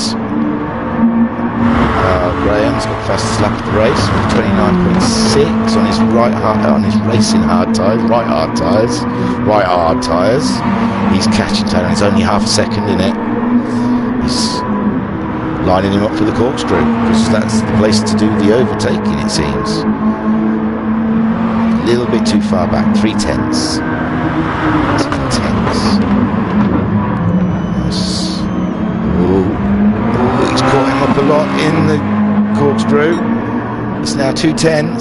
Graham's got the fastest lap of the race with 29.6 on his on his racing hard tyres, right hard tyres. He's catching Talleyrand. He's only half a second in it. He's lining him up for the corkscrew because that's the place to do the overtaking, it seems. A little bit too far back, 3/10. 3/10. Nice. He's caught him up a lot in the corkscrew. It's now 2/10.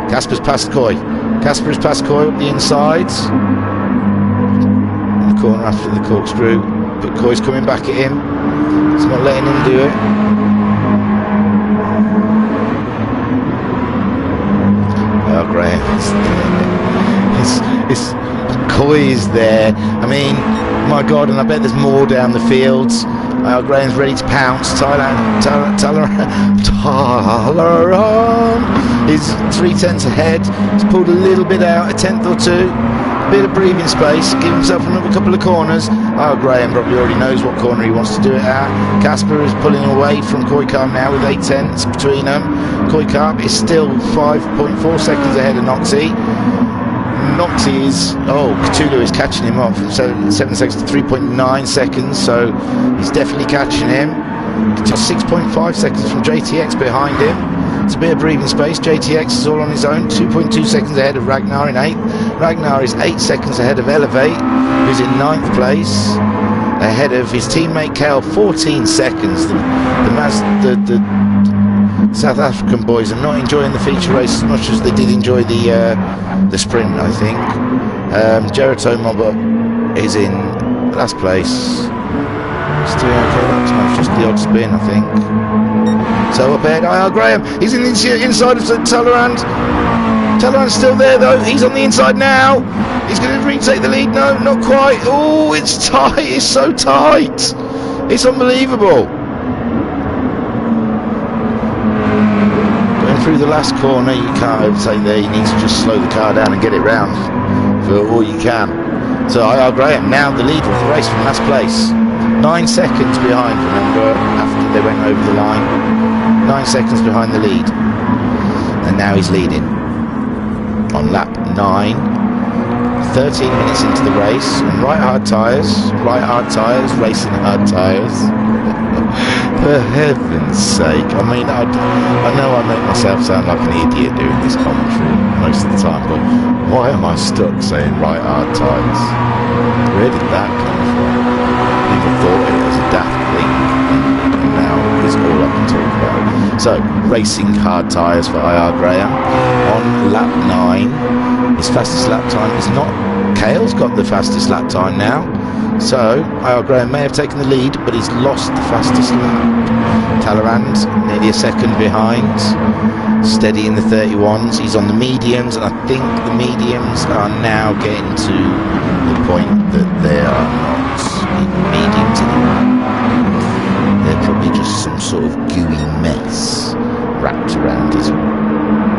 Casper's past Coy. Casper is past Coy up the inside. In the corner after the corkscrew. But Coy's coming back at him. He's not letting him do it. Oh, Graham. It's Coy is there. I mean, my God, and I bet there's more down the fields. Graham's ready to pounce. Talleyrand is 3/10 ahead. He's pulled a little bit out, a 10th or 2. A bit of breathing space, give himself another couple of corners. Graham probably already knows what corner he wants to do it at. Casper is pulling away from Kuykart now with 8/10 between them. Kuykart is still 5.4 seconds ahead of Noxie. Noxie is, Cthulhu is catching him up from 7 seconds to 3.9 seconds, so he's definitely catching him. 6.5 seconds from JTX behind him. It's a bit of breathing space. JTX is all on his own, 2.2 seconds ahead of Ragnar in 8th. Ragnar is 8 seconds ahead of Elevate, who's in 9th place, ahead of his teammate Kel, 14 seconds. The South African boys are not enjoying the feature race as much as they did enjoy the sprint, I think. Gerato Mobber is in last place. He's doing okay, that's just the odd spin, I think. So up ahead, IR Graham, he's in the inside of Talleyrand. Talleyrand's still there though, he's on the inside now. He's going to retake the lead, no, not quite. Oh, it's tight, it's so tight. It's unbelievable. Through the last corner, you can't overtake there. You need to just slow the car down and get it round for all you can. So IR Graham now the leader of the race from last place, 9 seconds behind, remember, after they went over the line. 9 seconds behind the lead. And now he's leading. On lap 9, 13 minutes into the race, and right hard tyres, racing hard tyres. For heaven's sake. I mean, I know I make myself sound like an idiot doing this commentary most of the time, but why am I stuck saying right hard tyres? Where did that come from? People thought it was a daft thing, and now it's all I can talk about. So, racing hard tyres for IR Graham. On lap 9, his fastest lap time is not... Cale's got the fastest lap time now. So, IR Graham may have taken the lead, but he's lost the fastest lap. Talleyrand, nearly a second behind. Steady in the 31s. He's on the mediums, and I think the mediums are now getting to the point that they are not even mediums anymore. They're probably just some sort of gooey mess wrapped around his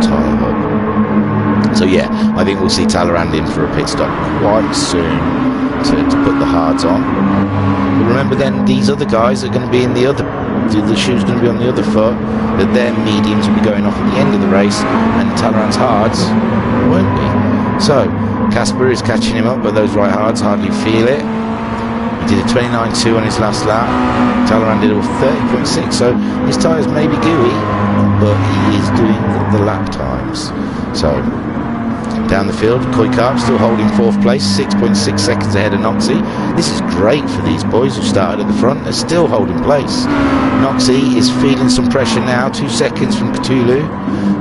tyre hub. So yeah, I think we'll see Talleyrand in for a pit stop quite soon to put the hards on. But remember then, these other guys are going to be in the other, the shoe's going to be on the other foot, that their mediums will be going off at the end of the race, and Talleyrand's hards won't be. So, Casper is catching him up, but those right hards hardly feel it. He did a 29.2 on his last lap. Talleyrand did a 30.6, so his tyres may be gooey, but he is doing the lap times. So, down the field, Kuikarp still holding 4th place, 6.6 seconds ahead of Noxie. This is great for these boys who started at the front. They're still holding place. Noxie is feeling some pressure now, 2 seconds from Cthulhu,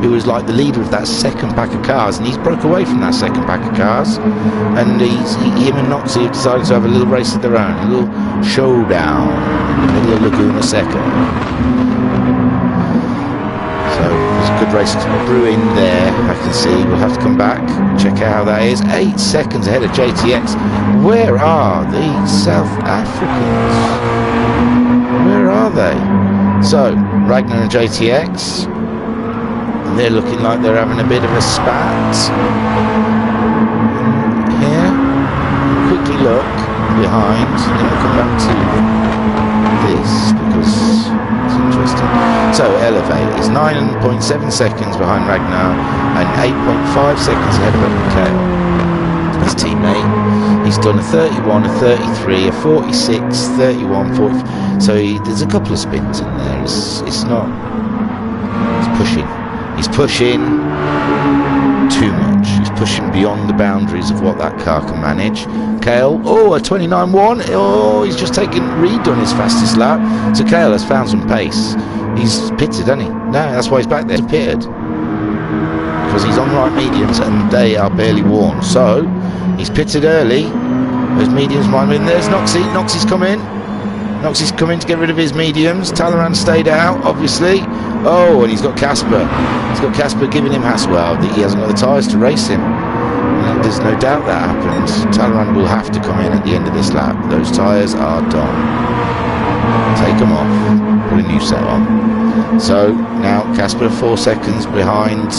who was like the leader of that second pack of cars, and he's broke away from that second pack of cars, and him and Noxie have decided to have a little race of their own, a little showdown in the middle of Laguna Seca. So there's a good race brewing there, I can see. We'll have to come back, check out how that is. 8 seconds ahead of JTX. Where are the South Africans? Where are they? So, Ragnar and JTX, they're looking like they're having a bit of a spat here. Quickly look behind, and then we'll come back to this because it's interesting. So Elevate is 9.7 seconds behind Ragnar and 8.5 seconds ahead of Kale, his teammate. He's done a 31, a 33, a 46, 31, 40. So there's a couple of spins in there. It's not. He's pushing. He's pushing too much. He's pushing beyond the boundaries of what that car can manage. Kale, oh, a 29.1. Oh, he's just redone his fastest lap. So Kale has found some pace. He's pitted, hasn't he? No, that's why he's back there. He's pitted. Because he's on right mediums and they are barely worn. So, he's pitted early. Those mediums might win. There's Noxie. Noxie's come in. Noxie's come in to get rid of his mediums. Talleyrand stayed out, obviously. Oh, and he's got Casper. He's got Casper giving him Haswell. He hasn't got the tyres to race him. And there's no doubt that happens. Talleyrand will have to come in at the end of this lap. Those tyres are done. Take them off. Put a new set on. So, now Casper 4 seconds behind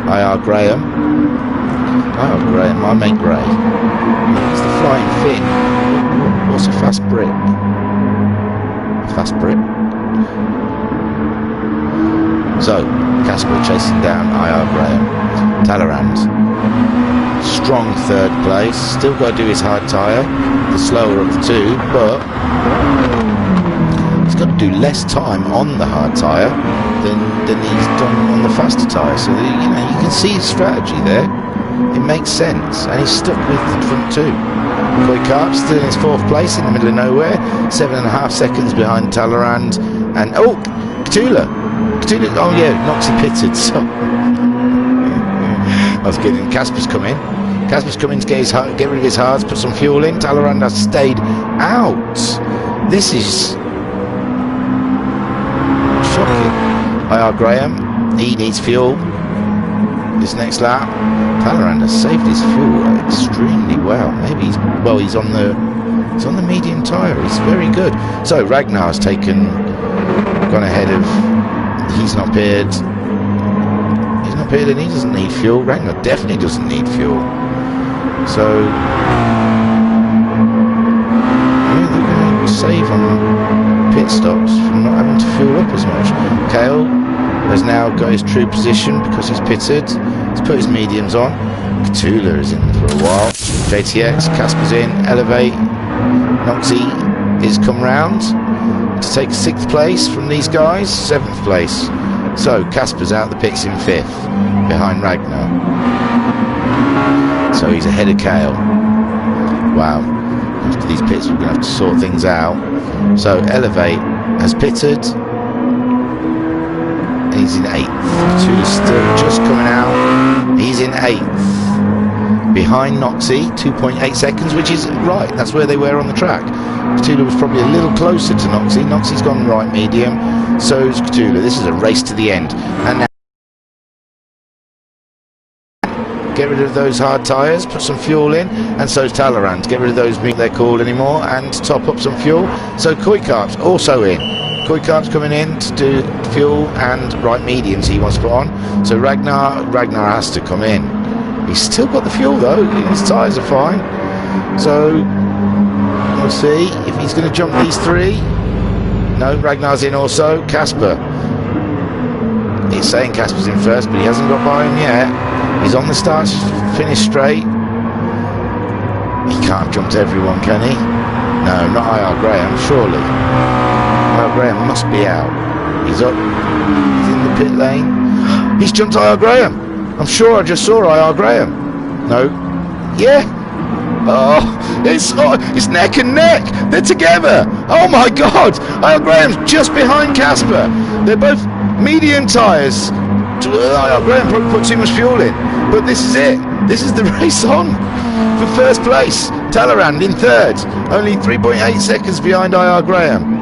IR Graham. IR Graham, my mate Gray. It's the Flying Finn. What's a fast brick? Fast brick. So, Casper chasing down IR Graham. Talleyrand, strong 3rd place. Still got to do his hard tyre, the slower of the two, but he's got to do less time on the hard tyre than he's done on the faster tyre. So, you can see his strategy there. It makes sense, and he's stuck with the front two. Kuikarp still in his 4th place in the middle of nowhere, 7.5 seconds behind Talleyrand, and oh, Cthulhu, oh yeah, Noxie pitted. So I was kidding. Casper's come in. Casper's come in to get rid of his hards, put some fuel in. Talleyrand has stayed out. This is shocking. IR Graham, he needs fuel. This next lap, Talleyrand has saved his fuel extremely well. Maybe he's on the medium tyre. He's very good. So Ragnar's gone ahead of. He's not paired. He's not paired, and he doesn't need fuel. Ragnar definitely doesn't need fuel. So yeah, they're going to save on pit stops from not having to fuel up as much. Kale has now got his true position because he's pitted. He's put his mediums on. Cthulhu is in for a while. JTX, Casper's in, Elevate. Noxie is come round to take 6th place from these guys, 7th place. So Casper's out the pits in 5th, behind Ragnar. So he's ahead of Kale. Wow. After these pits we're going to have to sort things out. So Elevate has pitted. He's in 8th. Cthulhu's still just coming out. He's in 8th. Behind Noxie, 2.8 seconds, which is right. That's where they were on the track. Cthulhu was probably a little closer to Noxie. Noxie's gone right medium. So's Cthulhu. This is a race to the end. And now get rid of those hard tyres, put some fuel in, and so's Talleyrand. Get rid of those they're called anymore, and top up some fuel. So Koikarp's also in. Koikarp's coming in to do fuel and right mediums he wants to put on. So Ragnar has to come in. He's still got the fuel though, his tyres are fine. So we'll see if he's going to jump these 3. No, Ragnar's in also. Casper. It's saying Casper's in first, but he hasn't got by him yet. He's on the start finish straight. He can't have jumped everyone, can he? No, not IR Graham, surely. IR Graham must be out. He's up. He's in the pit lane. He's jumped IR Graham. I'm sure I just saw IR Graham. No. Yeah. Oh, it's neck and neck. They're together. Oh my God. IR Graham's just behind Casper. They're both medium tyres. IR Graham probably put too much fuel in. But this is it. This is the race on for first place. Talleyrand in 3rd. Only 3.8 seconds behind IR Graham.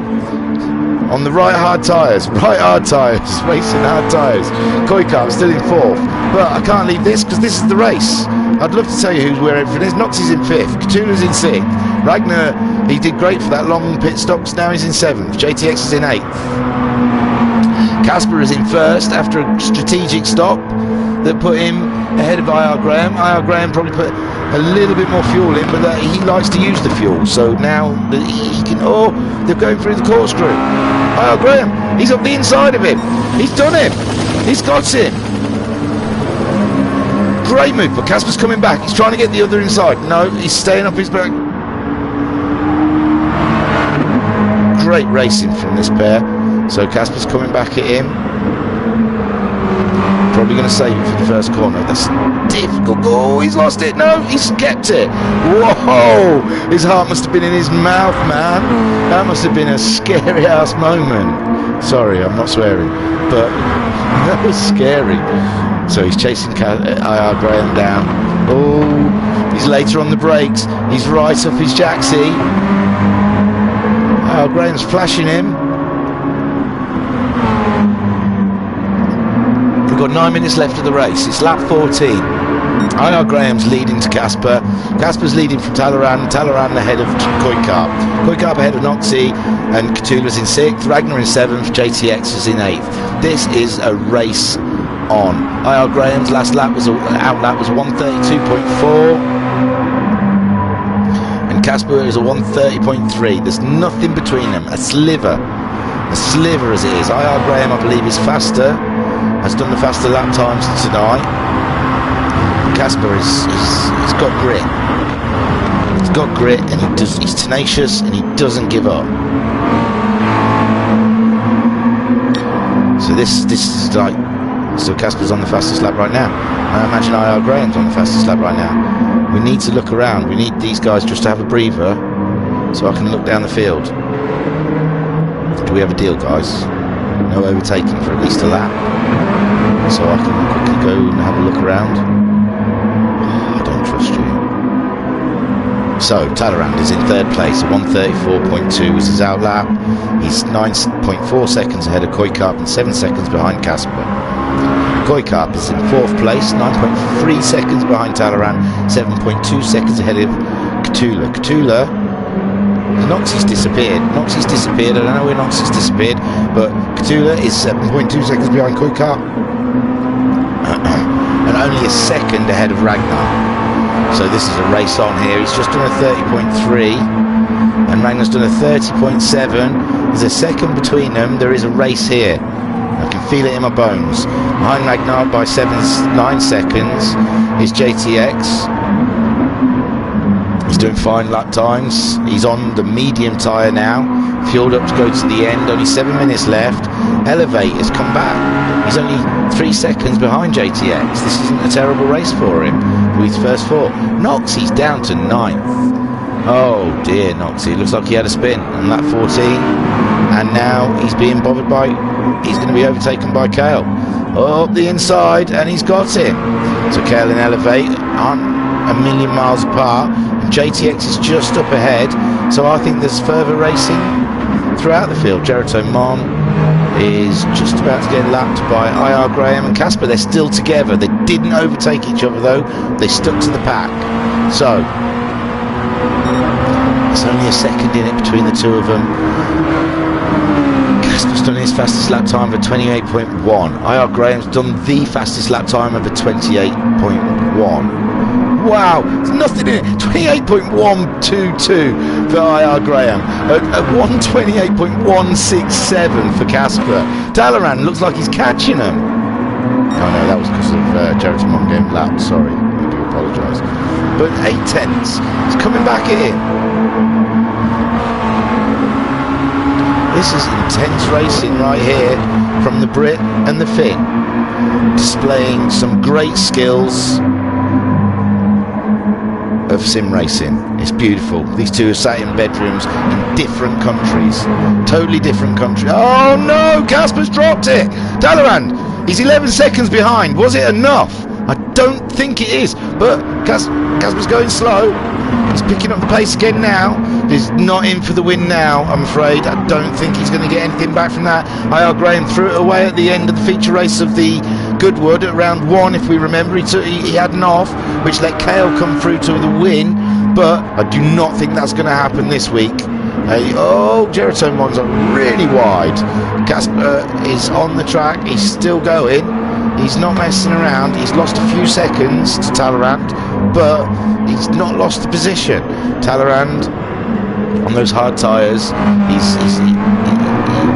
On the right hard tyres, racing hard tyres. Koikarp still in 4th, but I can't leave this because this is the race. I'd love to tell you where everything is. Noxie's in 5th, Cthulhu's in 6th. Ragnar, he did great for that long pit stop, now he's in 7th. JTX is in 8th. Casper is in 1st after a strategic stop that put him ahead of IR Graham. IR Graham probably put a little bit more fuel in, but he likes to use the fuel, so now he can. Oh, they're going through the corkscrew. IR Graham, he's up the inside of him. He's done him. He's got him. Great move, but Casper's coming back. He's trying to get the other inside. No, he's staying up his back. Great racing from this pair. So Casper's coming back at him. Probably going to save it for the first corner. That's difficult. Oh, he's lost it. No, he's kept it. Whoa! His heart must have been in his mouth, man. That must have been a scary ass moment. Sorry, I'm not swearing, but that was scary. So he's chasing IR Graham down. Oh, he's later on the brakes. He's right up his jacksie. IR Graham's flashing him. We've got 9 minutes left of the race. It's lap 14. IR Graham's leading to Casper. Casper's leading from Talleyrand. Talleyrand ahead of Koikarp. Koikarp ahead of Noxie, and Cthulhu's in 6th. Ragnar in 7th. JTX is in 8th. This is a race on. IR Graham's last lap was 132.4, and Casper is a 130.3. There's nothing between them. A sliver as it is. IR Graham, I believe, is faster. Has done the faster lap times tonight. Casper he's got grit. He's got grit, and he's tenacious, and he doesn't give up. So this is like, so Casper's on the fastest lap right now. I imagine IR Graham's on the fastest lap right now. We need to look around. We need these guys just to have a breather, so I can look down the field. Do we have a deal, guys? No overtaking for at least a lap, so I can quickly go and have a look around. Oh, I don't trust you. So Talleyrand is in 3rd place. 134.2 was his out lap. He's 9.4 seconds ahead of Koikarp and 7 seconds behind Casper. Koikarp is in 4th place, 9.3 seconds behind Talleyrand, 7.2 seconds ahead of Cthulhu. Noxie's disappeared. I don't know where Noxie's disappeared, but Cthulhu is 7.2 seconds behind Koikarp and only a second ahead of Ragnar. So this is a race on here. He's just done a 30.3 and Ragnar's done a 30.7. There's a second between them. There is a race here. I can feel it in my bones. Behind Ragnar by 9 seconds is JTX. He's doing fine lap times. He's on the medium tyre now, fueled up to go to the end. Only 7 minutes left. Elevate has come back. He's only 3 seconds behind JTX. This isn't a terrible race for him with first 4. Knox, he's down to 9th. Oh dear, Knox. It looks like he had a spin on lap 14, and now he's being bothered by. He's going to be overtaken by Kale. Oh, up the inside, and he's got him. So Kale and Elevate aren't a million miles apart, and JTX is just up ahead. So I think there's further racing throughout the field. Gerito Mon is just about to get lapped by IR Graham and Casper. They're still together. They didn't overtake each other though. They stuck to the pack. So there's only a second in it between the two of them. Casper's done his fastest lap time of 28.1. IR Graham's done the fastest lap time of 28.1. Wow, there's nothing in it. 28.122 for IR Graham. 128.167 for Casper. Dalaran looks like he's catching him. Oh no, that was because of Gerito Mon getting lapped. Sorry, I do apologise. But 8 tenths. He's coming back in. This is intense racing right here from the Brit and the Finn, displaying some great skills of sim racing. It's beautiful. These two are sat in bedrooms in different countries, totally different countries. Oh no, Casper's dropped it. Dalaran, he's 11 seconds behind. Was it enough? I don't think it is, but Casper's going slow. He's picking up the pace again now. He's not in for the win now, I'm afraid. I don't think he's going to get anything back from that. IR Graham threw it away at the end of the feature race of the Goodwood at round 1, if we remember. He had an off, which let Kale come through to the win, but I do not think that's going to happen this week. Oh, Gerito Mon's really wide. Casper is on the track. He's still going. He's not messing around. He's lost a few seconds to Talleyrand, but he's not lost the position. Talleyrand on those hard tyres, he's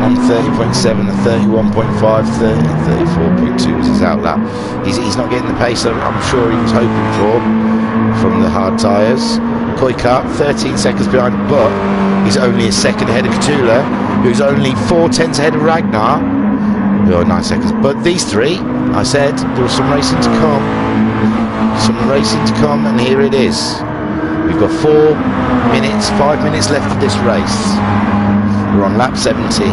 on 30.7, 31.5, 34.2 is his outlap. He's not getting the pace I'm sure he was hoping for from the hard tyres. Koikart 13 seconds behind, but he's only a second ahead of Katula, who's only 4 tenths ahead of Ragnar. 9 seconds. But these three, I said there was some racing to come. And here it is. We've got 5 minutes left of this race. We're on lap 17.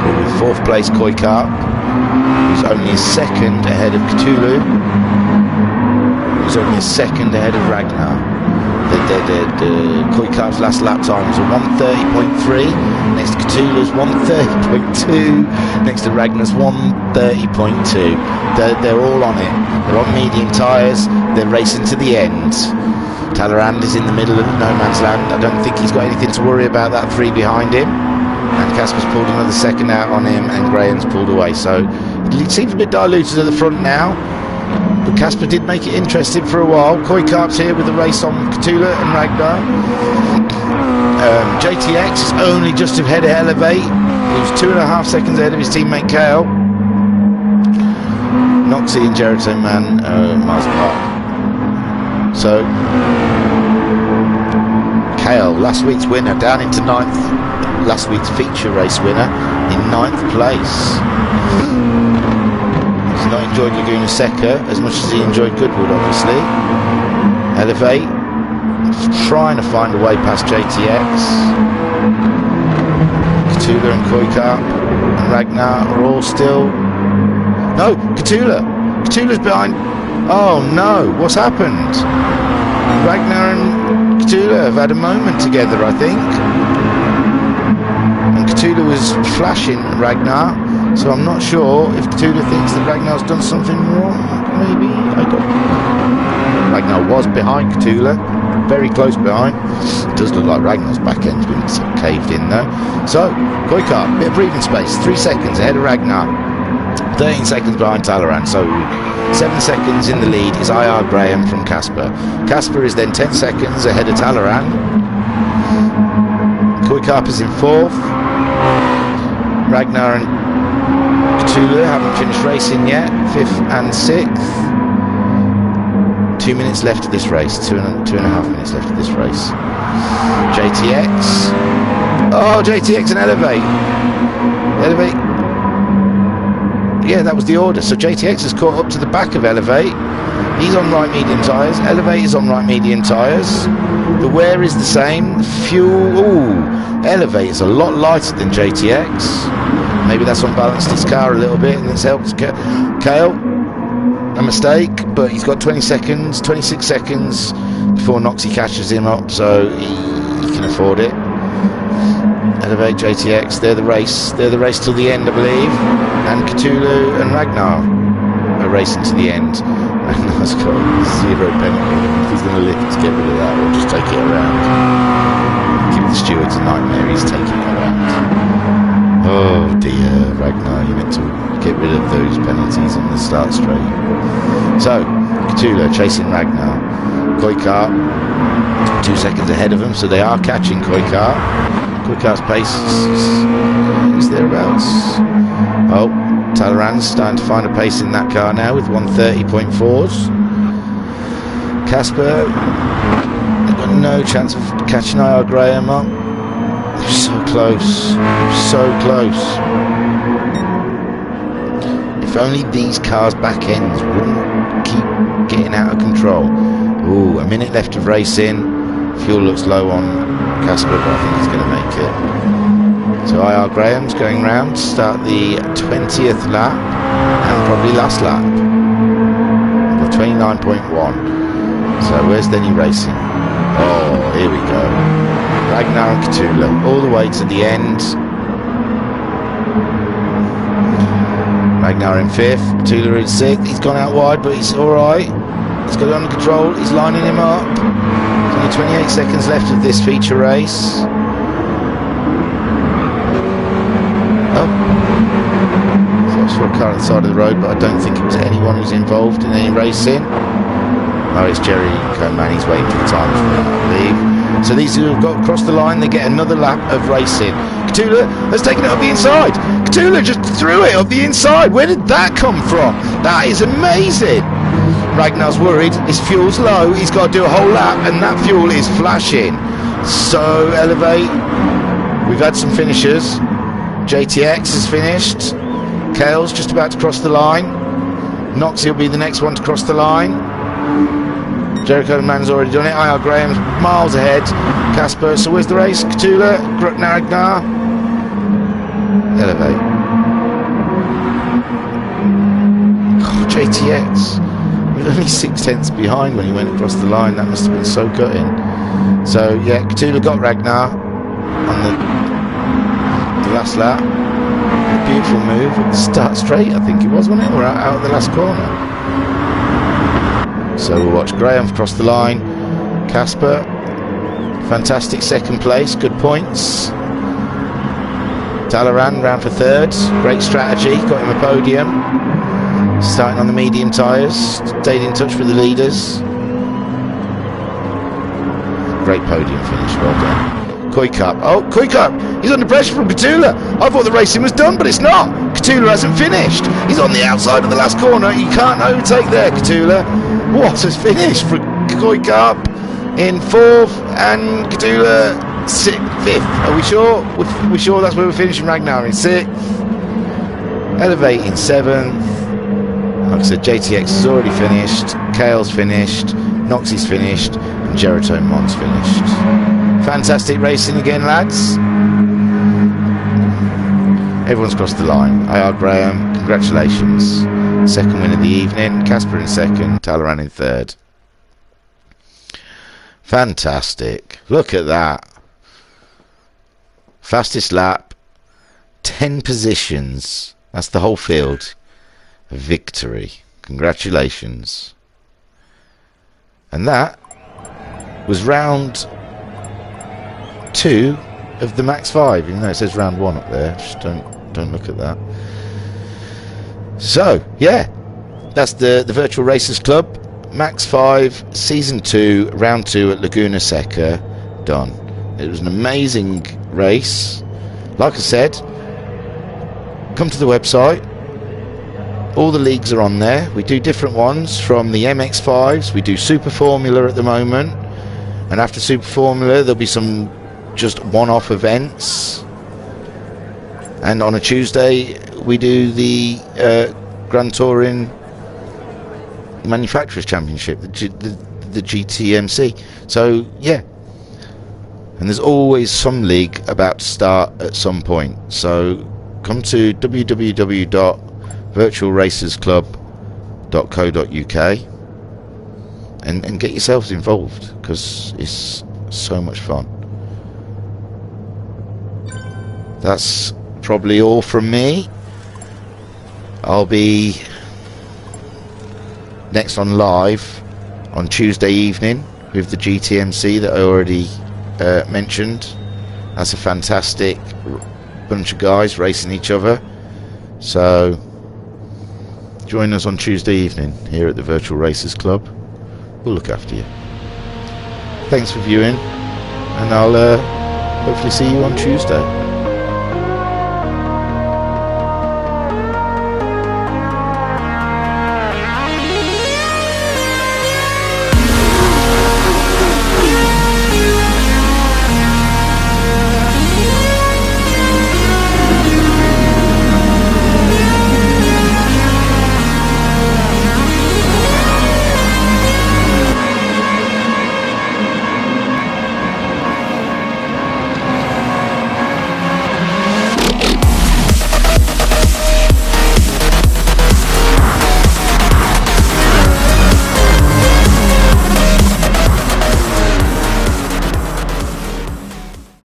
We're with 4th place Koikart, who's only a second ahead of Cthulhu, who's only a second ahead of Ragnar. The Koikart's last lap time was a 1:30.3. Next to Cthulhu's 1:30.2. Next to Ragnar's 1:30.2. They're all on it. They're on medium tyres. They're racing to the end. Talleyrand is in the middle of no man's land. I don't think he's got anything to worry about that 3 behind him. And Casper's pulled another second out on him, and Graham's pulled away. So it seems a bit diluted at the front now. But Casper did make it interesting for a while. Koikart's here with the race on Cthulhu and Ragnar. JTX is only just ahead of Elevate, who's 2.5 seconds ahead of his teammate Kale. Noxie and Gerito Man miles apart. So Kale, last week's winner, down into 9th. Last week's feature race winner in 9th place. He's not enjoyed Laguna Seca as much as he enjoyed Goodwood, obviously. Elevate, trying to find a way past JTX. Cthulhu and Koikart and Ragnar are all still... No, Cthulhu's behind. Oh no, what's happened? Ragnar and Cthulhu have had a moment together, I think. And Cthulhu was flashing Ragnar, so I'm not sure if Cthulhu thinks that Ragnar's done something wrong. Maybe, I don't know. Ragnar was behind Cthulhu, very close behind. It does look like Ragnar's back end's been caved in though. So, Koikart, bit of breathing space, 3 seconds ahead of Ragnar, 13 seconds behind Talleyrand. So 7 seconds in the lead is IR Graham from Casper. Casper is then 10 seconds ahead of Talleyrand. Koikart is in 4th. Ragnar and Cthulhu haven't finished racing yet, 5th and 6th. 2 minutes left of this race, two and a half minutes left of this race. JTX. Oh, JTX and Elevate. Elevate. Yeah, that was the order. So JTX has caught up to the back of Elevate. He's on right medium tyres. Elevate is on right medium tyres. The wear is the same. The fuel. Ooh, Elevate is a lot lighter than JTX. Maybe that's unbalanced his car a little bit and it's helped Kale. A mistake, but he's got 26 seconds before Noxie catches him up, so he can afford it. Elevate, JTX, they're the race till the end, I believe. And Cthulhu and Ragnar are racing to the end. Ragnar's got 0 penalty. If he's going to lift, get rid of that or just take it around. Give the stewards a nightmare, he's taking it around. Oh dear, Ragnar, you meant to get rid of those penalties on the start straight. So, Cthulhu chasing Ragnar. Koikar 2 seconds ahead of him, so they are catching Koikar. Koikar's pace is thereabouts. Oh, Talaran's starting to find a pace in that car now with 130.4s. Casper, they've got no chance of catching IR Graham up. They're so close, so close. If only these cars' back ends wouldn't keep getting out of control. Ooh, a minute left of racing. Fuel looks low on Casper, but I think he's going to make it. So IR Graham's going round to start the 20th lap and probably last lap. 29.1. So where's Denny racing? Oh, here we go. Ragnar and Cthulhu all the way to the end. Ragnar in 5th, Cthulhu in 6th. He's gone out wide, but he's alright. He's got it under control. He's lining him up. There's only 28 seconds left of this feature race. Oh. So I saw a car on the side of the road, but I don't think it was anyone who's involved in any racing. Oh, it's Jerry Coleman. He's waiting for the time for that, I believe. So these who have got across the line, they get another lap of racing. Cthulhu has taken it up the inside. Cthulhu just threw it up the inside. Where did that come from? That is amazing. Ragnar's worried. His fuel's low. He's got to do a whole lap, and that fuel is flashing. So Elevate. We've had some finishers. JTX has finished. Kale's just about to cross the line. Noxie will be the next one to cross the line. Jericho Man's already done it. IR Graham's miles ahead. Casper, so where's the race? Cthulhu, Ragnar, Elevate. Oh, JTX. He was only 6/10 behind when he went across the line. That must have been so gutting. So yeah, Cthulhu got Ragnar on the last lap. A beautiful move. Start straight, I think it was, wasn't it? Or out of the last corner. So we'll watch Graham cross the line. Casper, fantastic second place, good points. Talaran round for 3rd, great strategy, got him a podium. Starting on the medium tyres, stayed in touch with the leaders. Great podium finish, well done. Koikar, oh Koikar, he's under pressure from Cthulhu. I thought the racing was done, but it's not. Cthulhu hasn't finished. He's on the outside of the last corner, you can't overtake there, Cthulhu. What has finished for Koikar in 4th and Cthulhu 5th? Are we sure? We're sure that's where we're finishing. Ragnar in 6th. Elevate in 7th. Like I said, JTX has already finished. Kale's finished. Noxie's finished. And Jericho Mon's finished. Fantastic racing again, lads. Everyone's crossed the line. IR Graham, congratulations. Second win of the evening. Casper in 2nd, Talaran in 3rd. Fantastic. Look at that. Fastest lap. 10 positions. That's the whole field. A victory. Congratulations. And that was round 2 of the MaX5, even though it says round 1 up there. Just don't look at that. So yeah, that's the Virtual Racers Club MaX5 Season 2 Round 2 at Laguna Seca done. It was an amazing race. Like I said, come to the website, all the leagues are on there. We do different ones from the MX5s. We do Super Formula at the moment, and after Super Formula there'll be some just one-off events, and on a Tuesday we do the Grand Touring Manufacturers Championship, the GTMC. So yeah, and there's always some league about to start at some point, so come to www.virtualracersclub.co.uk and get yourselves involved, because it's so much fun. That's probably all from me. I'll be next on live on Tuesday evening with the GTMC that I already mentioned. That's a fantastic bunch of guys racing each other, so join us on Tuesday evening here at the Virtual Racers Club. We'll look after you. Thanks for viewing, and I'll hopefully see you on Tuesday.